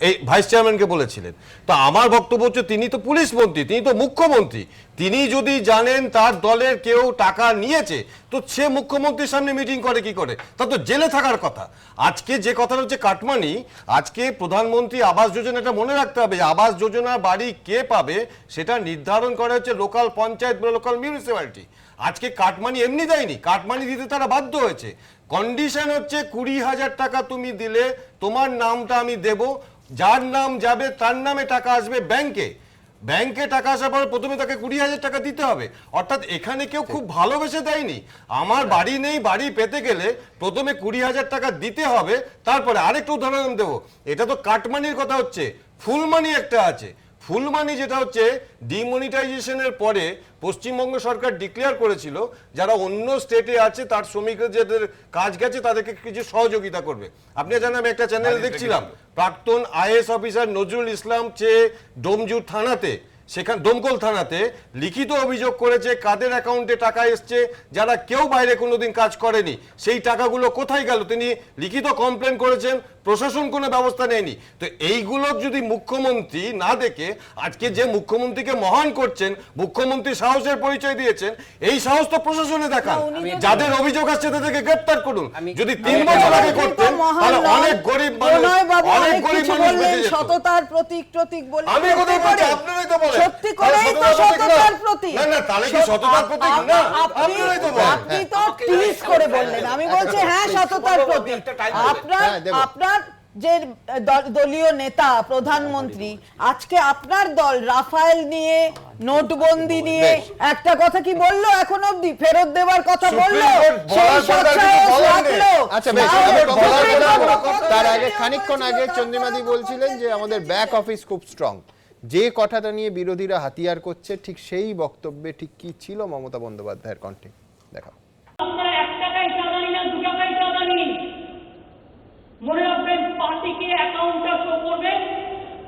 এই ভাইস চেয়ারম্যানকে বলেছিলেন। তো আমার বক্তব্য হচ্ছে তিনি তো পুলিশ মন্ত্রী, তিনি তো মুখ্যমন্ত্রী, তিনি যদি জানেন তার দলের কেউ টাকা নিয়েছে তো সে মুখ্যমন্ত্রীর সামনে মিটিং করে কি করে? তার তো জেলে থাকার কথা। আজকে যে কথাটা হচ্ছে কাটমানি, আজকে প্রধানমন্ত্রী আবাস যোজনাটা মনে রাখতে হবে, আবাস যোজনার বাড়ি কে পাবে সেটা নির্ধারণ করা হচ্ছে লোকাল পঞ্চায়েত বা লোকাল মিউনিসিপ্যালিটি। আজকে কাটমানি এমনি দেয়নি, কাটমানি দিতে তারা বাধ্য হয়েছে। কন্ডিশন হচ্ছে 20,000 টাকা তুমি দিলে তোমার নামটা আমি দেব, যার নাম যাবে তার নামে টাকা আসবে ব্যাংকে, ব্যাংকে টাকা আসার পর প্রথমে তাকে 20,000 টাকা দিতে হবে। অর্থাৎ এখানে কেউ খুব ভালোবেসে দেয়নি। আমার বাড়ি নেই, বাড়ি পেতে গেলে প্রথমে 20,000 টাকা দিতে হবে, তারপরে আরেকটা উদাহরণ দেবো, এটা তো কাটমানির কথা হচ্ছে, ফুল মানি একটা আছে। ফুল মানি যেটা হচ্ছে ডিমনিটাইজেশনের পরে পশ্চিমবঙ্গ সরকার ডিক্লেয়ার করেছিল যারা অন্য স্টেটে আছে তার শ্রমিকদের যাদের কাজ গেছে তাদেরকে কিছু সহযোগিতা করবে। আপনি জানেন আমি একটা চ্যানেলে দেখছিলাম প্রাক্তন আইএস অফিসার নজরুল ইসলাম ডোমজুর থানাতে, সেখানে দমকল থানাতে লিখিত অভিযোগ করেছে কাদের অ্যাকাউন্টে টাকা এসছে যারা কেউ বাইরে কোনোদিন কাজ করেনি, সেই টাকাগুলো কোথায় গেল তিনি লিখিত কমপ্লেন করেছেন, প্রশাসন কোনো ব্যবস্থা নেয়নি। তো এইগুলো যদি মুখ্যমন্ত্রী না দেখে, আজকে যে মুখ্যমন্ত্রীকে মহান করছেন, মুখ্যমন্ত্রী সাহসের পরিচয় দিয়েছেন, এই সাহস তো প্রশাসনে দেখান, যাদের অভিযোগ আসছে তাদেরকে গ্রেপ্তার করুন। যদি 3 বছর আগে করতেন তাহলে অনেক গরিব মানুষ বেঁচে যেত। সততার প্রতীক বলে আমি কোথায় বলছি, আপনারাই তো বলেন সত্যি করেই তো সততার প্রতীক। না তাহলে কি সততার প্রতীক না? আপনারাই তো বলেন। আপনি তো টিজ করে বললেন, আমি বলছি হ্যাঁ সততার প্রতীক। আপনার যে দলীয় নেতা প্রধানমন্ত্রী, আজকে আপনার দল রাফায়েল নিয়ে, নোটবন্দি নিয়ে একটা কথা কি বললো? এখন অবধি ফেরত দেওয়ার কথা বললো, সেই সৎসাহস রাখলো। আচ্ছা বেশ, তার আগে খানিকক্ষণ আগে চন্দ্রিমাদি বলছিলেন যে আমাদের ব্যাক অফিস খুব স্ট্রং। যে কথাটা নিয়ে বিরোধীরা হাতিয়ার করছে ঠিক সেই বক্তব্যে ঠিক কি ছিল মমতা বন্দ্যোপাধ্যায়ের কণ্ঠে দেখাও। আপনারা 1 টাকায় চাঁদা নিন, 2 টাকায় চাঁদা নিন, মনে রাখবেন পার্টিকে অ্যাকাউন্টটা শো করবেন,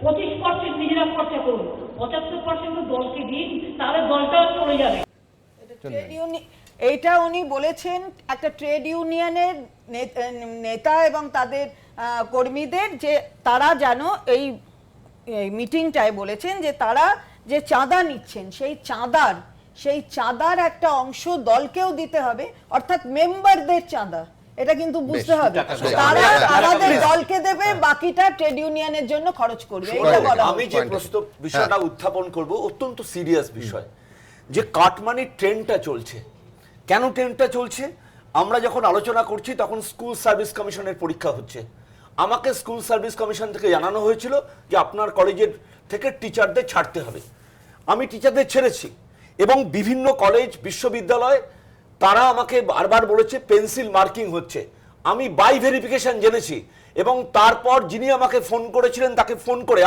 25% নিজেরা খরচা করুন, 75% দলকে দিন, তাহলে দলটাও চলে যাবে। এইটা উনি বলেছেন একটা ট্রেড ইউনিয়নের নেতা এবং তাদের কর্মীদের, যে তারা যেন এই মিটিংটায় বলেছেন যে তারা যে চাঁদা নিচ্ছেন সেই চাঁদার একটা অংশ দলকেও দিতে হবে, অর্থাৎ মেম্বারদের চাঁদা, এটা কিন্তু বুঝতে হবে। তারা আমাদের দলকে দেবে, বাকিটা ট্রেড ইউনিয়নের জন্য খরচ করবে। আমি যে বিষয়টা উত্থাপন করব অত্যন্ত সিরিয়াস বিষয়, যে কাটমানির ট্রেন্ডটা চলছে। কেন ট্রেন্ডটা চলছে? আমরা যখন আলোচনা করছি তখন স্কুল সার্ভিস কমিশনের পরীক্ষা হচ্ছে। আমাকে স্কুল সার্ভিস কমিশন থেকে জানানো হয়েছিল যে আপনার কলেজের থেকে টিচারদের ছাড়তে হবে। আমি টিচারদের ছেড়েছি এবং বিভিন্ন কলেজ বিশ্ববিদ্যালয় তারা আমাকে বারবার বলেছে পেন্সিল মার্কিং হচ্ছে। আমি বাই ভেরিফিকেশন জেনেছি এবং তারপর যিনি আমাকে ফোন করেছিলেন তাকে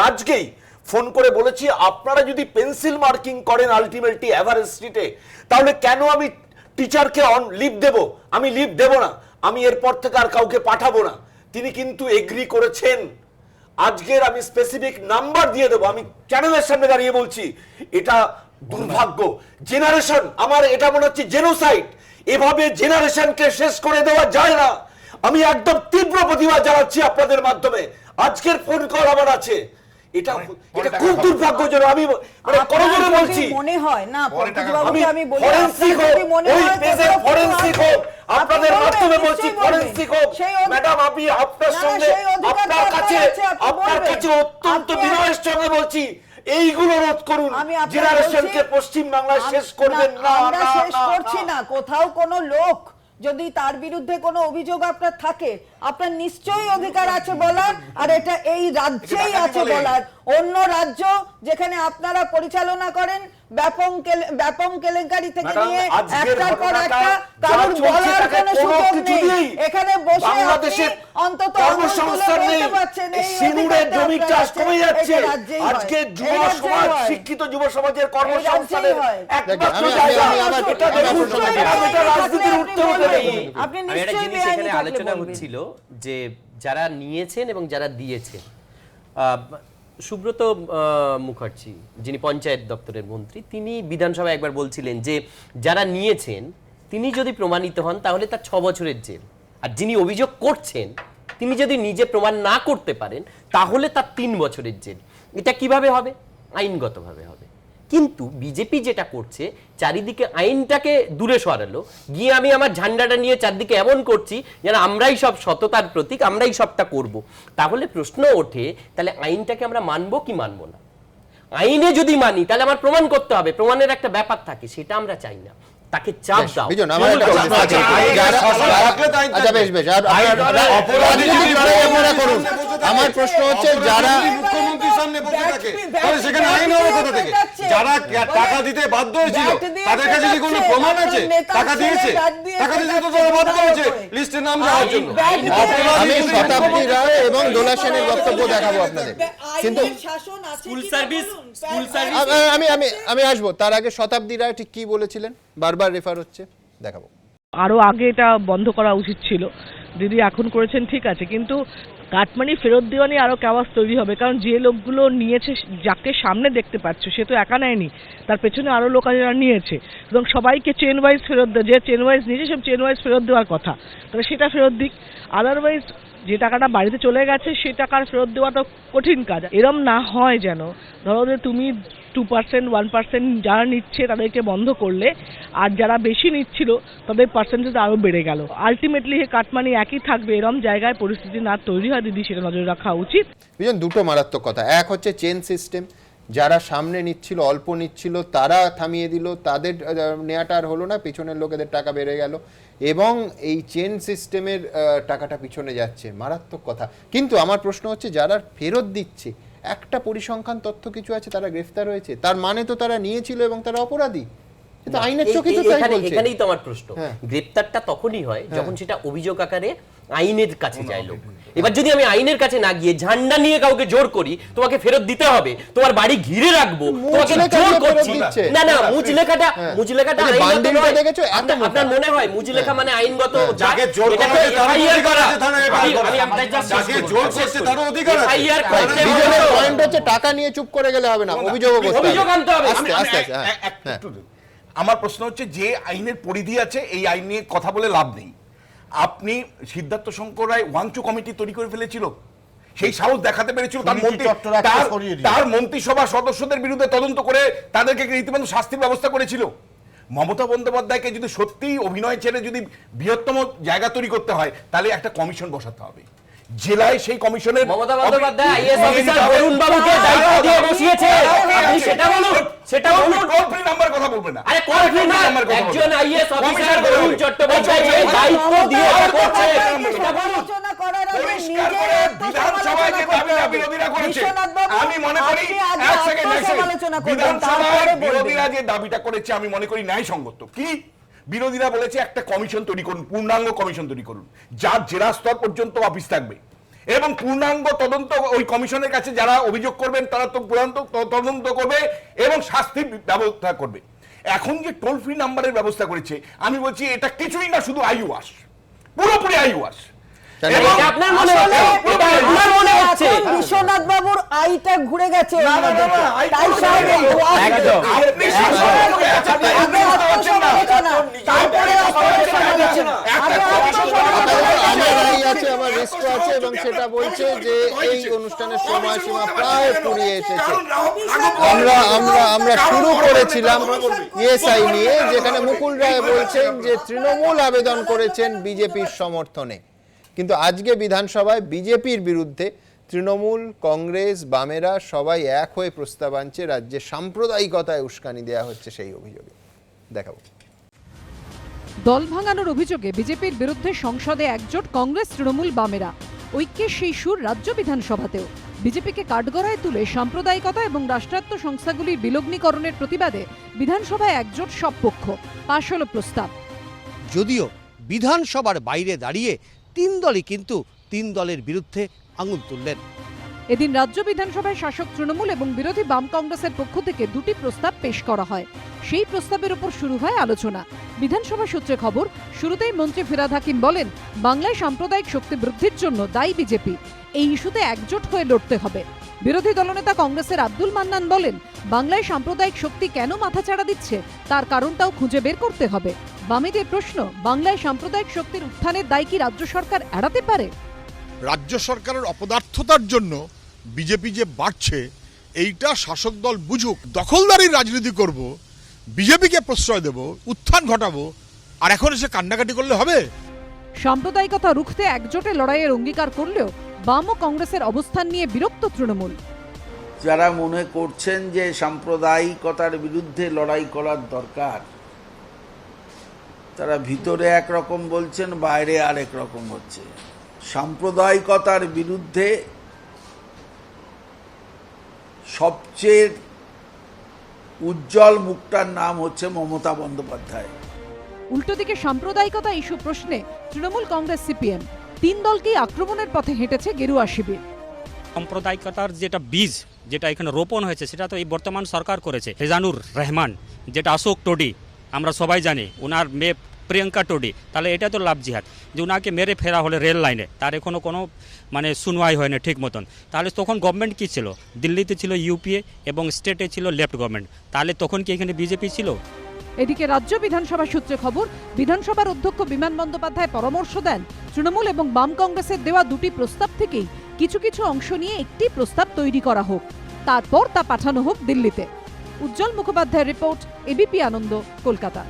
আজকেই ফোন করে বলেছি আপনারা যদি পেন্সিল মার্কিং করেন আলটিমেটলি এভারেজ স্ট্রিটে, তাহলে কেন আমি টিচারকে লিভ দেব? আমি লিভ দেব না, আমি এরপর থেকে আর কাউকে পাঠাবো না। তিনি কিন্তু এগ্রি করেছেন। আজকের আমি স্পেসিফিক নাম্বার দিয়ে দেবো, আমি চ্যানেলের সামনে দাঁড়িয়ে বলছি, এটা দুর্ভাগ্য। জেনারেশন, আমার এটা মনে হচ্ছে জেনোসাইড। এভাবে জেনারেশনকে শেষ করে দেওয়া যায় না। আমি একদম তীব্র প্রতিবাদ জানাচ্ছি আপনাদের মাধ্যমে। আজকের ফোন কল আমার আছে, এটা খুব দুর্ভাগ্যজনক। আমি মানে করজোরে বলছি, মনে হয় না আমি বলি ফরেনসিক হোক, ওই পেজের ফরেনসিক হোক, আপনাদের মাধ্যমে বলছি ফরেনসিক হোক। ম্যাডাম আমি আপনার সঙ্গে আপনার কাছে অত্যন্ত বিনয়ের সঙ্গে বলছি, এইগুলো রোধ করুন। জেনারেশনকে পশ্চিম বাংলায় শেষ করবেন না। আমরা শেষ করছি না। কোথাও কোনো লোক যদি তার বিরুদ্ধে কোনো অভিযোগ আপনার থাকে, আপনার নিশ্চয়ই অধিকার আছে বলার, আর এটা এই রাজ্যেই আছে বলার। অন্য রাজ্য যেখানে আপনারা পরিচালনা করেন, ব্যাপক কেলেঙ্কারি থেকে নিয়ে একটার পর একটা কারোর বলার কোনো সুযোগ নেই। এখানে বসে আপনি অন্তত কর্মসংস্থান নেই, সিঙ্গুরের জমি চাষ কমে যাচ্ছে। আজকে যুব সমাজ, শিক্ষিত যুব সমাজের কর্মসংস্থানের একমাত্র জায়গা এটা দেখুন, এটা রাজনীতির উঠতে হতে নেই। আপনি নিশ্চয়ই এখানে আলোচনা হচ্ছিল যে যারা নিয়েছেন এবং যারা দিয়েছেন। সুব্রত মুখার্জি, যিনি পঞ্চায়েত দপ্তরের মন্ত্রী, তিনি বিধানসভায় একবার বলছিলেন যে যারা নিয়েছেন তিনি যদি প্রমাণিত হন তাহলে তার 6 বছরের জেল, আর যিনি অভিযোগ করছেন তিনি যদি নিজে প্রমাণ না করতে পারেন তাহলে তার 3 বছরের জেল। এটা কিভাবে হবে? আইনগতভাবে হবে। কিন্তু বিজেপি যেটা করছে, চারিদিকে আইনটাকে দূরে সরালো, গিয়ে আমি আমার ঝান্ডাটা নিয়ে চারদিকে এমন করছি যেন আমরাই সব সততার প্রতীক, আমরাই সবটা করব। তাহলে প্রশ্ন ওঠে, তাহলে আইনটাকে আমরা মানবো কি মানবো না? আইনে যদি মানি তাহলে আমার প্রমাণ করতে হবে, প্রমাণের একটা ব্যাপার থাকে, সেটা আমরা চাই না। তাকে চাপ দাও। আমার প্রশ্ন হচ্ছে যারা মুখ্যমন্ত্রীর সামনে বসে থাকে, সেখানে আইন হবে কোথা থেকে? যারা টাকা দিতে বাধ্য হয়েছিল তাদের কাছে কি কোনো প্রমাণ আছে? টাকা দিয়েছে, টাকা দিতে তো তারা বাধ্য হয়েছে লিস্টে নাম দেওয়ার জন্য। আমি শতাব্দী রায় এবং দোলা সেনের বক্তব্য দেখাবো আপনাদের, কিন্তু আমি আসবো তার আগে শতাব্দী রায় ঠিক কি বলেছিলেন বারবার রেফার হচ্ছে, দেখাবো। আরও আগে এটা বন্ধ করা উচিত ছিল, দিদি এখন করেছেন ঠিক আছে, কিন্তু কাটমানি ফেরত দেওয়া নিয়ে আরও কেওয়াস তৈরি হবে। কারণ যে লোকগুলো নিয়েছে, যাকে সামনে দেখতে পাচ্ছ, সে তো একা নেয়নি, তার পেছনে আরও লোক যারা নিয়েছে, এবং সবাইকে চেন ওয়াইজ ফেরত দেয়। যে চেন ওয়াইজ নিয়েছে সব চেন ওয়াইজ ফেরত দেওয়ার কথা, তাহলে সেটা ফেরত দিক। আদারওয়াইজ যে টাকাটা বাড়িতে চলে গেছে সেই টাকার ফেরত দেওয়াটা কঠিন কাজ। এরম না হয় যেন, ধরো যে তুমি 2% 1% যারা নিচ্ছে তাদেরকে বন্ধ করলে, আর যারা বেশি নিচ্ছিল তাদের পার্সেন্টেজ আরও বেড়ে গেল। আলটিমেটলি কাটমানি একই থাকবে, এরম জায়গায় পরিস্থিতি না তৈরি হয় দিদি, সেটা নজরে রাখা উচিত। দুটো মারাত্মক কথা, এক হচ্ছে চেন সিস্টেম, যারা সামনে নিচ্ছিল, অল্প নিচ্ছিল, তারা থামিয়ে দিল, তাদের নেওয়াটা আর হলো না, পিছনের লোকেদের টাকা বেড়ে গেল, এবং এই চেন সিস্টেমের টাকাটা পিছনে যাচ্ছে, মারাত্মক কথা। কিন্তু আমার প্রশ্ন হচ্ছে, যারা ফেরত দিচ্ছে, একটা পরিসংখ্যান তথ্য কিছু আছে, তারা গ্রেফতার হয়েছে, তার মানে তো তারা নিয়েছিল এবং তারা অপরাধী। আইনের চোখে তো তাই বলছে। এখানেই তো আমার প্রশ্ন, গ্রেফতারটা তখনই হয় যখন সেটা অভিযোগ আকারে আইনের কাছে যায় লোক। এবার যদি আমি আইনের কাছে না গিয়ে ঝান্ডা নিয়ে কাউকে জোর করি, তোমাকে ফেরত দিতে হবে, তোমার বাড়ি ঘিরে রাখবো, তোমাকে জোর করছি, না না, মুচলেখাটা আইনগত নয়। আপনার মনে হয় মুচলেখা মানে আইনগত? যাকে জোর করা হচ্ছে তার অধিকার আছে থানায় এফআইআর করা, যাকে জোর করছে তার অধিকার আছে। এফআইআর করতে বিজেপির পয়েন্ট হচ্ছে টাকা নিয়ে চুপ করে গেলে হবে না, অভিযোগও করতে হবে, অভিযোগ আনতে হবে। আমার প্রশ্ন হচ্ছে, যে আইনের পরিধি আছে এই আইন নিয়ে কথা বলে লাভ নেই। আপনি সিদ্ধার্থ শঙ্কর রায় ওয়াংচু কমিটি তৈরি করে ফেলেছিল, সেই সাহস দেখাতে পেরেছিল, তার মন্ত্রিসভা সদস্যদের বিরুদ্ধে তদন্ত করে তাদেরকে রীতিমতো শাস্তির ব্যবস্থা করেছিল। মমতা বন্দ্যোপাধ্যায়কে যদি সত্যিই অভিনয় ছেড়ে যদি বৃহত্তম জায়গা তৈরি করতে হয়, তাহলে একটা কমিশন বসাতে হবে জেলায়। সেই কমিশনের মমতা বন্দ্যোপাধ্যায় আইএস অফিসার বরুণ বাবুকে দায়িত্ব দিয়ে বসিয়েছে, আপনি সেটা বলুন, সেটা বলুন। টোল ফ্রি নাম্বার কথা বলবেন না, আরে টোল ফ্রি নাম্বার, একজন আইএস অফিসার বরুণ চট্টোপাধ্যায় যে দায়িত্ব দিয়ে করছে, সেটা বলুন। বিধানসভায় যে দাবিটা বিরোধীরা করেছে, আমি মনে করি এক সেকেন্ড, বিধানসভায় বিরোধীরা যে দাবিটা করেছে আমি মনে করি ন্যায়সঙ্গত। কি বিরোধীরা বলেছে, একটা কমিশন তৈরি করুন, পূর্ণাঙ্গ কমিশন তৈরি করুন, যার জেলা স্তর পর্যন্ত অফিস থাকবে, এবং পূর্ণাঙ্গ তদন্ত ওই কমিশনের কাছে যারা অভিযোগ করবেন তারা তো তদন্ত করবে এবং শাস্তির ব্যবস্থা করবে। এখন যে টোল ফ্রি নাম্বারের ব্যবস্থা করেছে, আমি বলছি এটা কিছুই না, শুধু আইওয়াস, পুরোপুরি আইওয়াস। বিশ্বনাথ বাবুর আইটা ঘুরে গেছে, এবং সেটা বলছে যে এই অনুষ্ঠানের সময়সীমা প্রায় ফুরিয়ে এসেছে। আমরা শুরু করেছিলাম ইএসআই নিয়ে, যেখানে মুকুল রায় বলছেন যে তৃণমূল আবেদন করেছেন বিজেপির সমর্থনে, কিন্তু আজকে বিধানসভায় বিজেপির বিরুদ্ধে তৃণমূল, কংগ্রেস, বামেরা সবাই এক হয়ে প্রস্তাব আনছে, রাজ্যে সাম্প্রদায়িকতায় উস্কানি দেওয়া হচ্ছে সেই অভিযোগে, দেখাবো। দল ভাঙানোর অভিযোগে বিজেপির বিরুদ্ধে সংসদে একজোট কংগ্রেস, তৃণমূল, বামেরা। ঐক্যের সেই সুর রাজ্য বিধানসভাতেও। বিজেপিকে কাঠগড়ায় তুলে সাম্প্রদায়িকতা এবং রাষ্ট্রায়ত্ত সংস্থাগুলির বিলগ্নীকরণের প্রতিবাদে বিধানসভায় একজোট সব পক্ষ, পাশ হল প্রস্তাব। যদিও বিধানসভার বাইরে দাঁড়িয়ে তিন দলই কিন্তু তিন দলের বিরুদ্ধে আঙুল তুললেন। এদিন রাজ্য বিধানসভায় শাসক তৃণমূল এবং বিরোধী বাম কংগ্রেসের পক্ষ থেকে দুটি প্রস্তাব পেশ করা হয়। সেই প্রস্তাবের উপর শুরু হয় আলোচনা। বিধানসভা সূত্রে খবর, শুরুতেই মন্ত্রী ফিরহাদ হাকিম বলেন, বাংলায় সাম্প্রদায়িক শক্তি বৃদ্ধির জন্য দায়ী বিজেপি, এই ইস্যুতে একজোট হয়ে লড়তে হবে। বিরোধী দলনেতা কংগ্রেসের আব্দুল মান্নান বলেন, বাংলায় সাম্প্রদায়িক শক্তি কেন মাথাচাড়া দিচ্ছে তার কারণটাও খুঁজে বের করতে হবে। বামেদের প্রশ্ন, বাংলায় সাম্প্রদায়িক শক্তির উত্থানের দায় কি রাজ্য সরকার এড়াতে পারে? রাজ্য সরকারের অপদার্থতার জন্য বিজেপি যে বাড়ছে, এইটা শাসক দল বুঝুক। দখলদারির রাজনীতি করব, বিজেপিকে প্রশ্রয় দেব, উত্থান ঘটাবো, আর এখন এসে কান্নাকাটি করলে হবে? সাম্প্রদায়িকতা রুখতে একজোটে লড়াইয়ের অঙ্গীকার করলেও বাম ও কংগ্রেসের অবস্থান নিয়ে বিরক্ত তৃণমূল। যারা মনে করছেন যে সাম্প্রদায়িকতার বিরুদ্ধে লড়াই করার দরকার, তারা ভিতরে একরকম বলছেন, বাইরে আরেক রকম হচ্ছে। সাম্প্রদায়িকতার বিরুদ্ধে সবচেয়ে উজ্জ্বল মুখটার নাম হচ্ছে মমতা বন্দ্যোপাধ্যায়। উল্টো দিকে সাম্প্রদায়িকতা ইস্যু প্রশ্নে তৃণমূল, কংগ্রেস, সিপিএম 3 দলকেই আক্রমণের পথে হেঁটেছে গেরুয়া শিবির। সাম্প্রদায়িকতার যেটা বীজ যেটা এখানে রোপণ হয়েছে সেটা তো এই বর্তমান সরকার করেছে। রেজানুর রহমান যেটা অশোক টোডি আমরা সবাই জানি, ওনার মেয়ে প্রিয়াঙ্কা টোডি, তাহলে এটা তো লাভ জিহাদ যে ওনাকে মেরে ফেরা হলে রেল লাইনে, তার এখনও কোনো মানে শুনওয়াই হয় না ঠিক মতন। তাহলে তখন গভর্নমেন্ট কী ছিল? দিল্লিতে ছিল ইউপিএ এবং স্টেটে ছিল লেফট গভর্নমেন্ট, তাহলে তখন কি এখানে বিজেপি ছিল? এদিকে রাজ্য বিধানসভা সূত্রে খবর, বিধানসভার অধ্যক্ষ বিমান বন্দ্যোপাধ্যায় পরামর্শ দেন তৃণমূল এবং বাম কংগ্রেসের দেওয়া 2টি প্রস্তাব থেকেই কিছু কিছু অংশ নিয়ে একটি প্রস্তাব তৈরি করা হোক, তারপর তা পাঠানো হোক দিল্লিতে। উজ্জ্বল মুখোপাধ্যায়ের রিপোর্ট, এবিপি আনন্দ, কলকাতা।